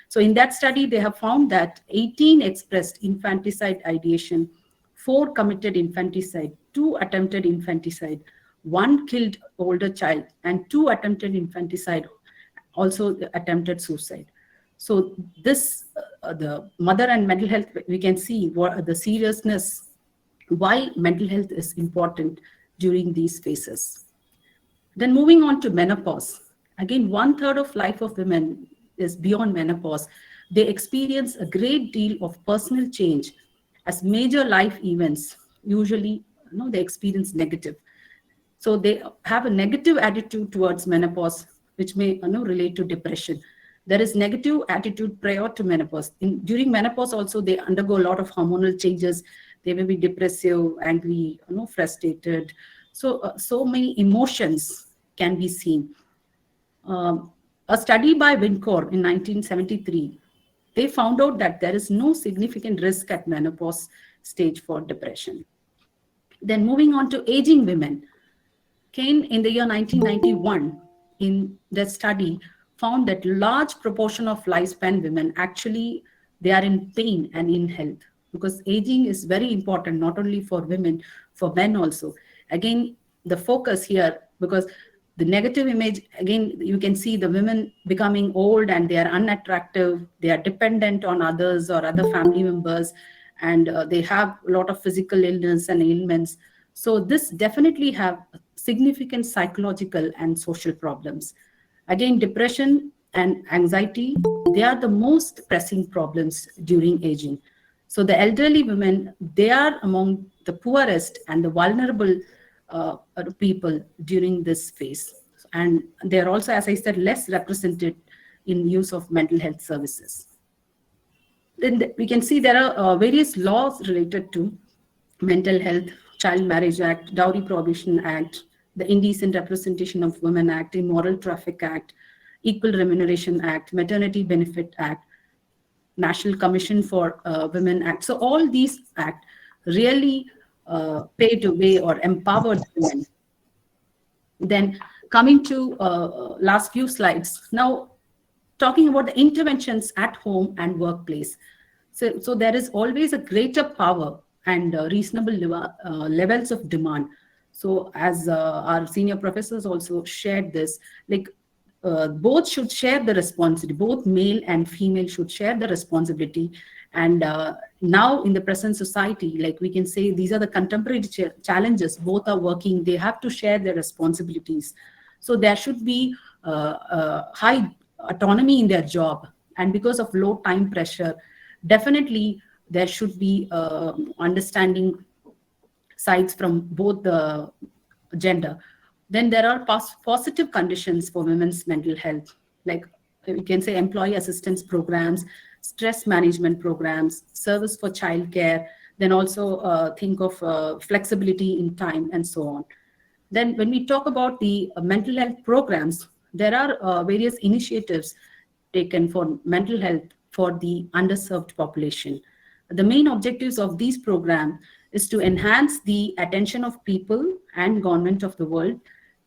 Speaker 7: So in that study, they have found that 18 expressed infanticide ideation, 4 committed infanticide, 2 attempted infanticide, 1 killed older child, and 2 attempted infanticide, also attempted suicide. So this, the mother and mental health, we can see what the seriousness, why mental health is important during these phases. Then moving on to menopause. Again, 1/3 of life of women is beyond menopause. They experience a great deal of personal change as major life events. Usually, they experience negative. So they have a negative attitude towards menopause, which may relate to depression. There is negative attitude prior to menopause. During menopause also, they undergo a lot of hormonal changes. They may be depressive, angry, frustrated. So many emotions can be seen. A study by Wincor in 1973, they found out that there is no significant risk at menopause stage for depression. Then moving on to aging women. Kane in the year 1991, in that study, found that large proportion of lifespan women actually, they are in pain and in health, because aging is very important, not only for women, for men also. Again, the focus here, because the negative image, again, you can see the women becoming old and they are unattractive, they are dependent on others or other family members, and they have a lot of physical illness and ailments. So this definitely have significant psychological and social problems. Again, depression and anxiety, they are the most pressing problems during aging. So the elderly women, they are among the poorest and the vulnerable people during this phase. And they're also, as I said, less represented in use of mental health services. Then we can see there are various laws related to mental health: Child Marriage Act, Dowry Prohibition Act, the Indecent Representation of Women Act, Immoral Traffic Act, Equal Remuneration Act, Maternity Benefit Act, National Commission for Women Act. So all these acts really paved the way or empowered women. Then coming to last few slides. Now, talking about the interventions at home and workplace. So there is always a greater power and reasonable levels of demand. So as our senior professors also shared this, like both should share the responsibility, both male and female should share the responsibility. And now in the present society, like we can say, these are the contemporary challenges, both are working, they have to share their responsibilities. So there should be high autonomy in their job. And because of low time pressure, definitely there should be understanding sides from both the gender. Then there are positive conditions for women's mental health, like we can say employee assistance programs, stress management programs, service for childcare, then also think of flexibility in time and so on. Then when we talk about the mental health programs, there are various initiatives taken for mental health for the underserved population. The main objectives of these programs is to enhance the attention of people and government of the world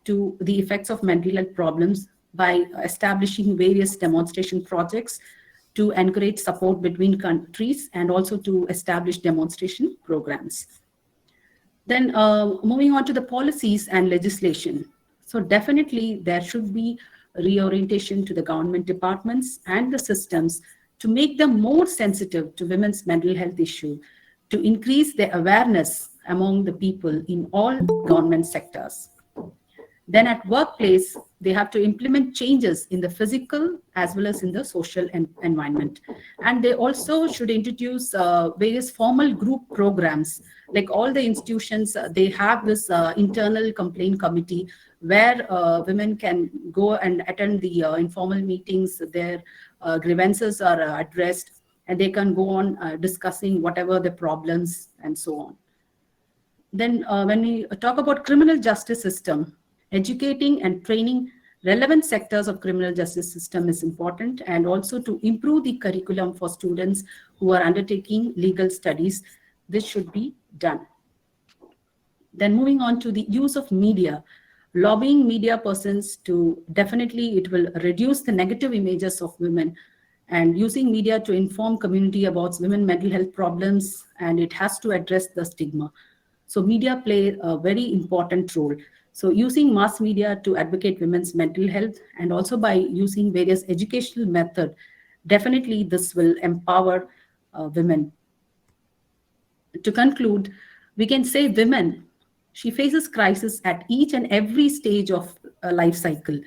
Speaker 7: to the effects of mental health problems by establishing various demonstration projects to encourage support between countries and also to establish demonstration programs. Then moving on to the policies and legislation. So definitely there should be reorientation to the government departments and the systems to make them more sensitive to women's mental health issue, to increase their awareness among the people in all government sectors. Then at workplace, they have to implement changes in the physical as well as in the social environment. And they also should introduce various formal group programs. Like all the institutions, they have this internal complaint committee where women can go and attend the informal meetings. Their grievances are addressed and they can go on discussing whatever the problems and so on. Then when we talk about criminal justice system, educating and training relevant sectors of criminal justice system is important, and also to improve the curriculum for students who are undertaking legal studies. This should be done. Then moving on to the use of media, lobbying media persons to definitely it will reduce the negative images of women, and using media to inform community about women mental health problems, and it has to address the stigma. So media play a very important role. So using mass media to advocate women's mental health, and also by using various educational method, definitely this will empower women. To conclude, we can say women, she faces crisis at each and every stage of a life cycle.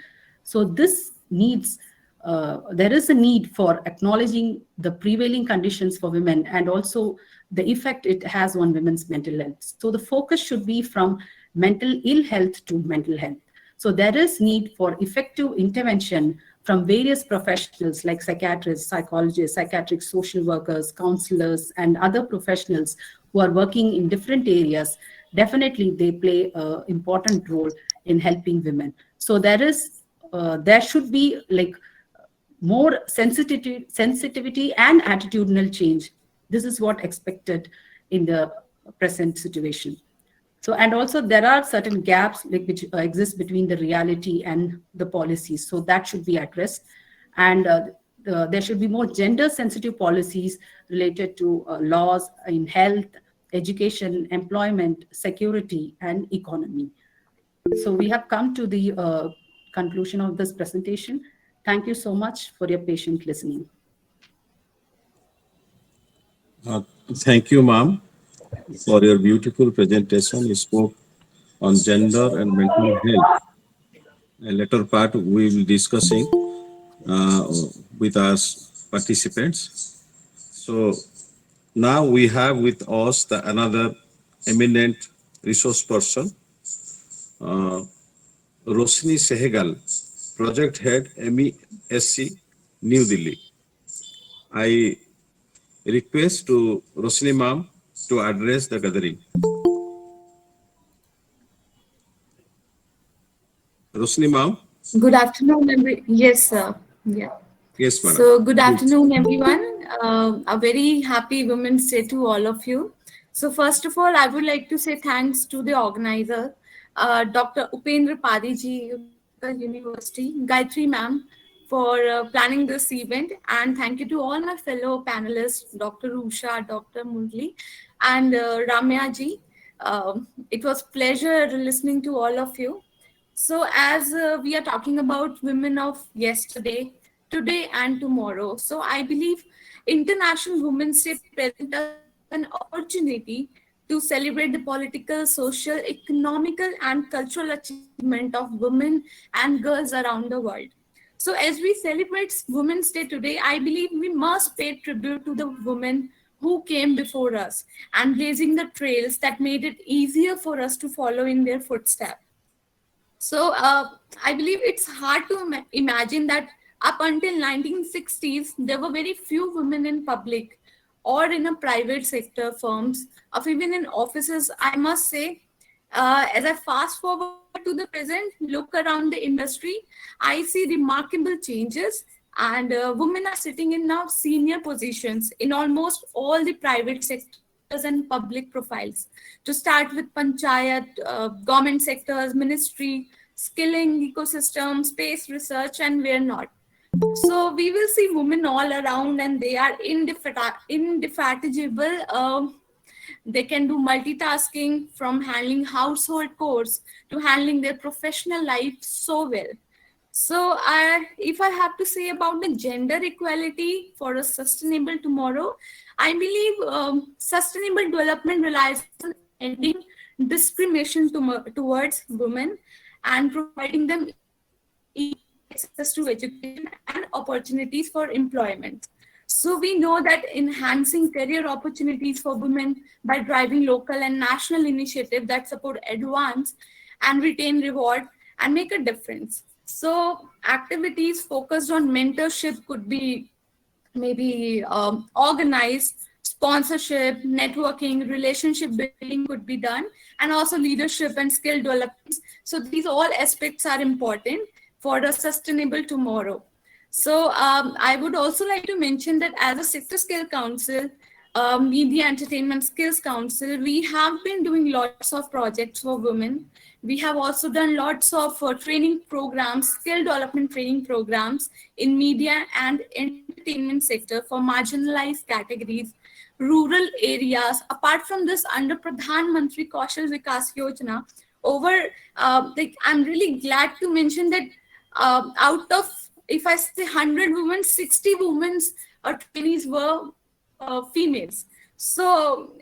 Speaker 7: So this needs, there is a need for acknowledging the prevailing conditions for women, and also the effect it has on women's mental health. So the focus should be from mental ill health to mental health. So there is need for effective intervention from various professionals like psychiatrists, psychologists, psychiatric social workers, counselors, and other professionals who are working in different areas. Definitely, they play an important role in helping women. So there should be like more sensitivity and attitudinal change. This is what expected in the present situation. So, and also there are certain gaps like which exist between the reality and the policies. So that should be addressed. And there should be more gender sensitive policies related to laws in health, education, employment, security, and economy. So we have come to the conclusion of this presentation. Thank you so much for your patient listening.
Speaker 6: Thank you, ma'am, for your beautiful presentation. You spoke on gender and mental health. A later part we will discussing with our participants. So now we have with us another eminent resource person, Roshni Sehgal, Project Head, MESC, New Delhi. I request to Roshni ma'am to address the gathering. Roshni ma'am.
Speaker 8: Good afternoon, yes, sir. Yeah.
Speaker 6: Yes, madam.
Speaker 8: So, good afternoon, everyone. A very happy Women's Day to all of you. So, first of all, I would like to say thanks to the organizer, Dr. Upendra Padiji, Utkal University, Gayatri ma'am, for planning this event. And thank you to all my fellow panelists, Dr. Usha, Dr. Murli, and Ramya ji. It was pleasure listening to all of you. So as we are talking about women of yesterday, today and tomorrow, so I believe International Women's Day presents us an opportunity to celebrate the political, social, economical and cultural achievement of women and girls around the world. So as we celebrate Women's Day today, I believe we must pay tribute to the women who came before us and blazing the trails that made it easier for us to follow in their footsteps. So I believe it's hard to imagine that up until 1960s, there were very few women in public or in a private sector firms, or even in offices. I must say, as I fast forward to the present, look around the industry, I see remarkable changes, and women are sitting in now senior positions in almost all the private sectors and public profiles. To start with panchayat, government sectors, ministry, skilling ecosystem, space research, and where not. So we will see women all around, and they are indefatigable. They can do multitasking, from handling household chores to handling their professional life so well. So if I have to say about the gender equality for a sustainable tomorrow, I believe sustainable development relies on ending discrimination towards women and providing them access to education and opportunities for employment. So we know that enhancing career opportunities for women by driving local and national initiatives that support advance and retain reward and make a difference. So activities focused on mentorship could be maybe organized, sponsorship, networking, relationship building could be done, and also leadership and skill development. So these all aspects are important for a sustainable tomorrow. So I would also like to mention that as a sector skill council, Media Entertainment Skills Council, we have been doing lots of projects for women. We have also done lots of training programs, skill development training programs in media and entertainment sector for marginalized categories, rural areas. Apart from this, under Pradhan Mantri Kaushal Vikas Yojana, I'm really glad to mention that out of, if I say 100 women, 60 women or trainees were females. So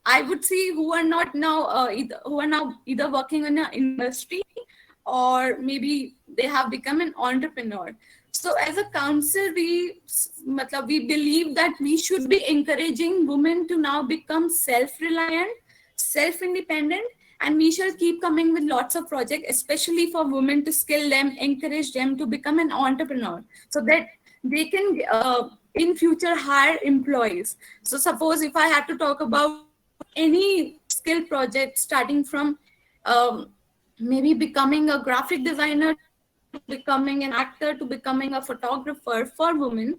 Speaker 8: I would see who are not now either working in an industry or maybe they have become an entrepreneur. So as a council, we believe that we should be encouraging women to now become self-reliant, self-independent, and we shall keep coming with lots of projects, especially for women, to skill them, encourage them to become an entrepreneur so that they can in future hire employees. So suppose if I had to talk about any skill project, starting from maybe becoming a graphic designer, to becoming an actor, to becoming a photographer for women,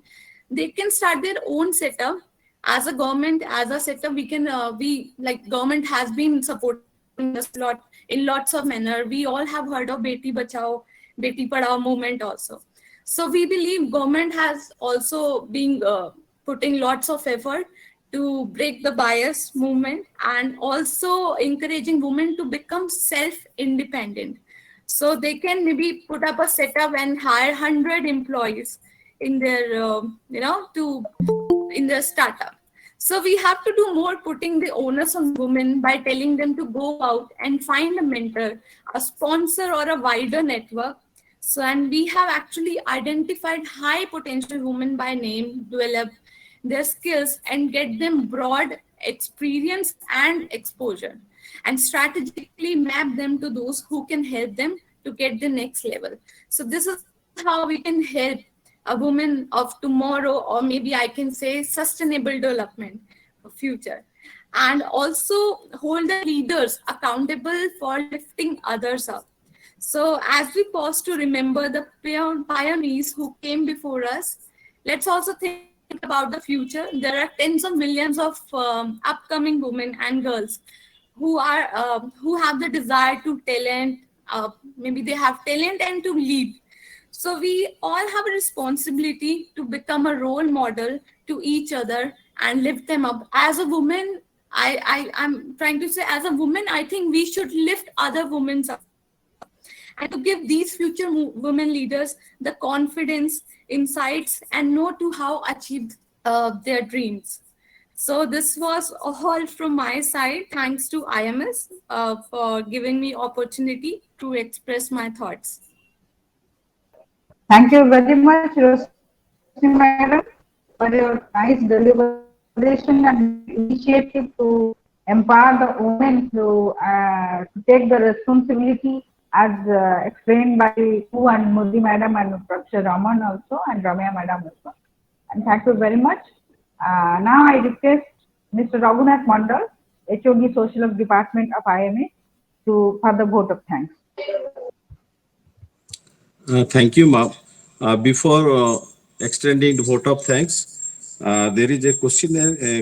Speaker 8: they can start their own setup. As a government, as a setup, we can government has been supporting us in lots of manner. We all have heard of Beti Bachao, Beti Padhao movement also. So we believe government has also been putting lots of effort to break the bias movement and also encouraging women to become self-independent. So they can maybe put up a setup and hire 100 employees in their, in their startup. So we have to do more putting the onus on women by telling them to go out and find a mentor, a sponsor, or a wider network. So, and we have actually identified high potential women by name, develop their skills and get them broad experience and exposure, and strategically map them to those who can help them to get the next level. So this is how we can help a woman of tomorrow, or maybe I can say sustainable development for future, and also hold the leaders accountable for lifting others up. So as we pause to remember the pioneers who came before us, let's also think about the future. There are tens of millions of upcoming women and girls who have the desire to talent, maybe they have talent and to lead. So we all have a responsibility to become a role model to each other and lift them up. As a woman, I'm trying to say, as a woman, I think we should lift other women up and to give these future women leaders the confidence, insights, and know to how achieve their dreams. So this was all from my side. Thanks to IMS for giving me opportunity to express my thoughts.
Speaker 2: Thank you very much, Rosmi Madam, for your nice deliberation and initiative to empower the women to take the responsibility, as explained by you and Murli Madam and Professor Raman also, and Ramya Madam also. And thank you very much. Now I request Mr. Raghunath Mandal, HOD Social Work Department of IMS, to for the vote of thanks.
Speaker 6: Thank you, ma'am. Before extending the vote of thanks, there is a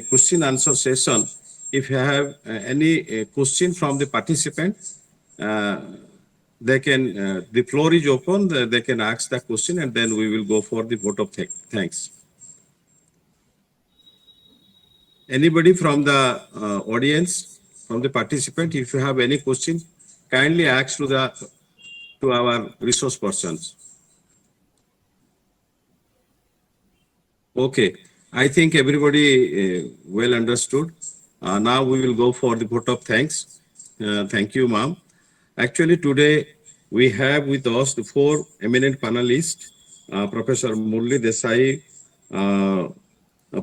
Speaker 6: question answer session. If you have any question from the participant, they can, the floor is open, they can ask the question, and then we will go for the vote of thanks. Anybody from the audience, from the participant, if you have any question, kindly ask to our resource persons. Okay, I think everybody well understood. Now we will go for the vote of thanks. Thank you, ma'am. Actually, today we have with us the four eminent panelists, Professor Murli Desai,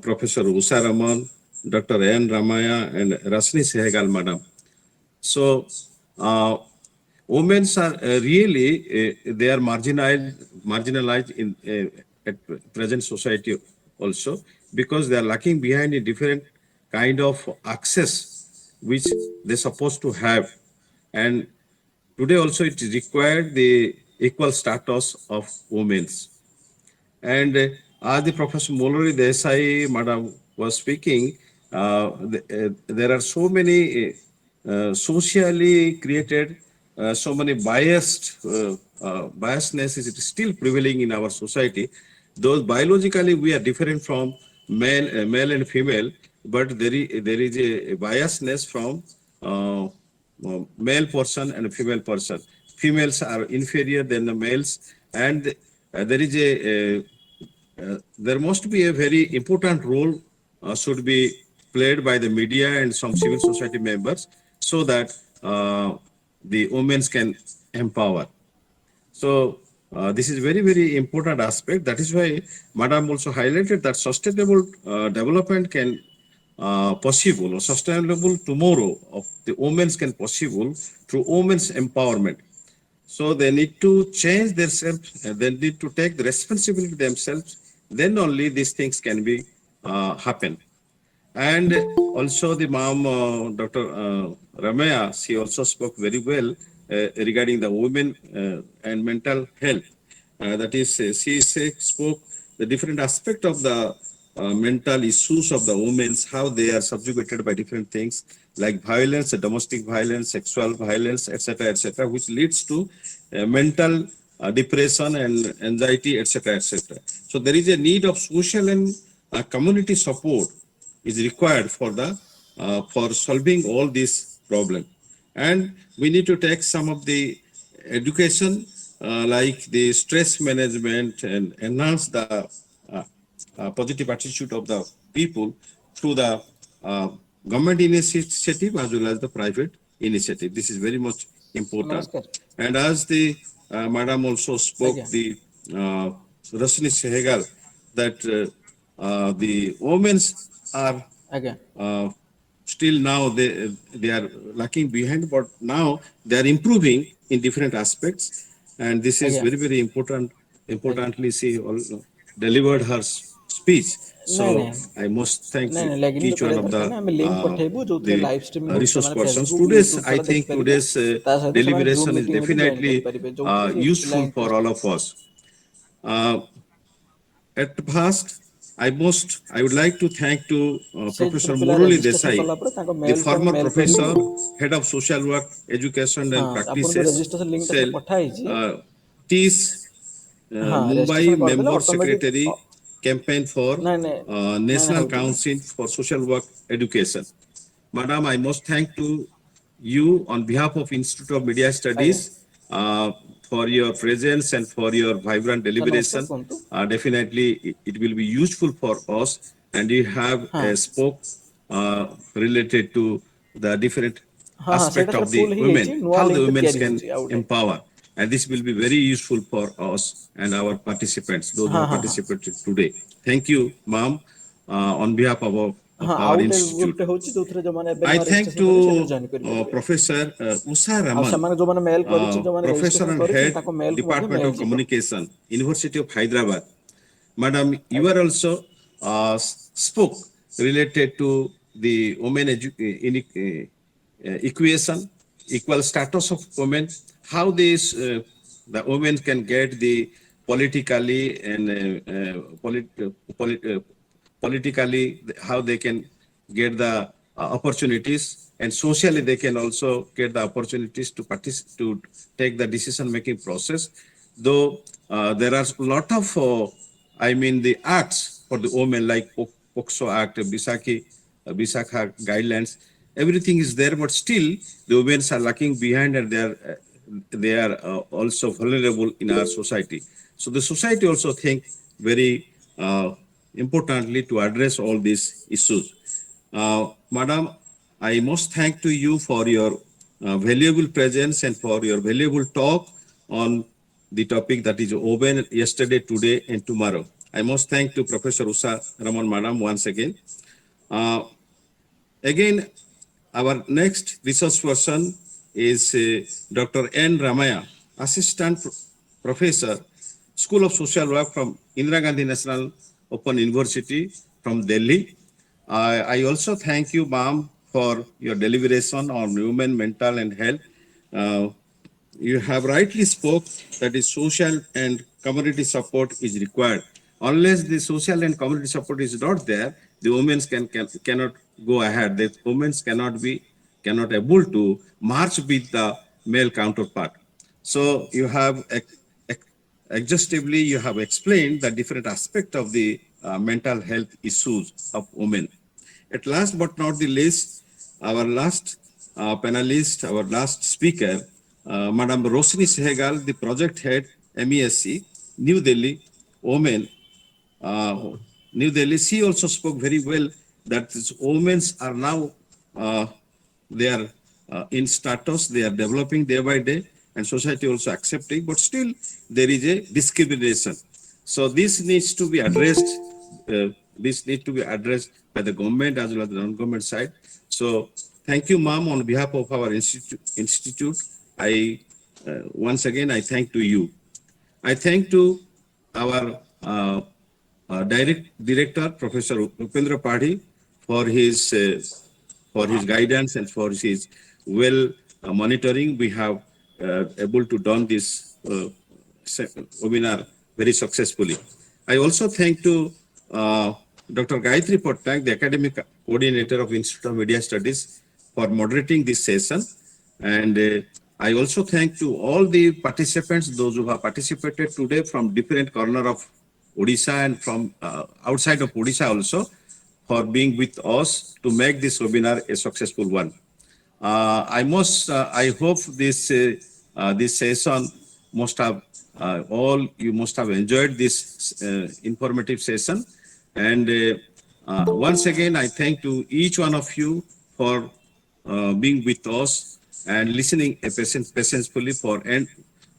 Speaker 6: Professor Usha Raman, Dr. N. Ramaya, and Rasni Sehgal, madam. So, women are really, they are marginalized in at present society also. because they are lacking behind in different kind of access which they're supposed to have. And today also it is required the equal status of women. And as the Professor Molari Desai, Madam, was speaking, there are so many socially created, so many biasness is still prevailing in our society. Those biologically we are different from male and female, but there is a biasness from male person and female person. Females are inferior than the males, and there is there must be a very important role should be played by the media and some civil society members so that the women can empower. So this is very, very important aspect. That is why Madam also highlighted that sustainable development can possible, or sustainable tomorrow of the women can possible through women's empowerment. So they need to change themselves, and they need to take the responsibility themselves. Then only these things can be happen. And also the mom, Dr. Ramaya, she also spoke very well regarding the women and mental health. That is, spoke the different aspect of the mental issues of the women, how they are subjugated by different things like violence, domestic violence, sexual violence, etc., which leads to mental depression and anxiety, etc. So there is a need of social and community support is required for the for solving all these problems. And we need to take some of the education like the stress management and enhance the positive attitude of the people through the government initiative as well as the private initiative. This is very much important. And as the madam also spoke, the Rashni Sehgal, that the women are still now they are lacking behind, but now they are improving in different aspects, and this is very, very important. Importantly, she also delivered her speech. So I must thank each one of the resource persons. Today's deliberation is definitely useful for all of us. At first, I would like to thank to Professor Murali Desai, the former professor, head of social work, education and practices, cell, TIS, Mumbai member secretary, campaign for National Council for Social Work Education. Madam, I must thank to you on behalf of Institute of Media Studies for your presence and for your vibrant deliberation. Definitely, it will be useful for us, and you have spoke related to the different aspect of the women, how the women can empower. And this will be very useful for us and our participants, those who have participated today. Thank you, ma'am, on behalf of our institute. I thank to Professor Usha Raman, Professor and Head, Department of Communication, University of Hyderabad. Madam, you are also spoke related to the women equation, equal status of women, how this the women can get the politically and politically how they can get the opportunities, and socially they can also get the opportunities to participate, to take the decision making process. Though there are a lot of the acts for the women like POCSO Act, Bisakha guidelines, everything is there, but still the women are lacking behind, and they are also vulnerable in our society. So the society also think very importantly to address all these issues. Madam, I must thank to you for your valuable presence and for your valuable talk on the topic that is women yesterday, today, and tomorrow. I must thank to Professor Usha Raman, Madam, once again. Again, our next resource person is Dr. N. Ramaya, Assistant Professor, School of Social Work from Indira Gandhi National Open University, from Delhi. I also thank you, ma'am, for your deliberation on women mental and health. You have rightly spoke that the social and community support is required. Unless the social and community support is not there, the women cannot go ahead. The women cannot able to march with the male counterpart. So you have exhaustively you have explained the different aspect of the mental health issues of women. At last but not the least, our last panelist, our last speaker, Madam Roshni Sehgal, the project head, MESC, New Delhi, Women, uh, New Delhi. She also spoke very well that women are now, they are in status, they are developing day by day, and society also accepting, but still there is a discrimination. So this needs to be addressed. This needs to be addressed by the government as well as the non-government side. So thank you, ma'am, on behalf of our institute. I once again I thank to you. I thank to our director, Professor Upendra Padhi, for his guidance and for his well monitoring. We have able to done this webinar very successfully. I also thank to Dr. Gayatri Patnaik, the academic coordinator of Institute of Media Studies, for moderating this session. And I also thank to all the participants, those who have participated today from different corner of Odisha and from outside of Odisha also, for being with us to make this webinar a successful one. I hope this session must have you must have enjoyed this informative session. And once again, I thank to each one of you for being with us and listening patiently for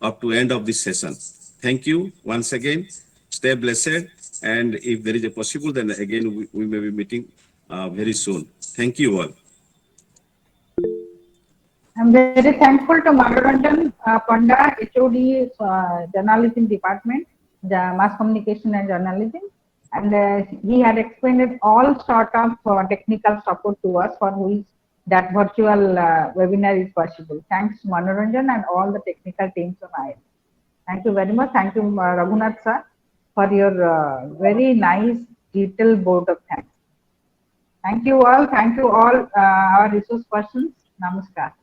Speaker 6: up to end of this session. Thank you once again. Stay blessed, and if there is a possible, then again we may be meeting very soon. Thank you all.
Speaker 2: I'm very thankful to Manoranjan Panda, HOD Journalism Department, the Mass Communication and Journalism, and he had explained all sort of technical support to us for which that virtual webinar is possible. Thanks Manoranjan and all the technical teams of IMS. Thank you very much. Thank you Raghunath sir for your very nice detailed vote of thanks. Thank you all. Thank you all our resource persons. Namaskar.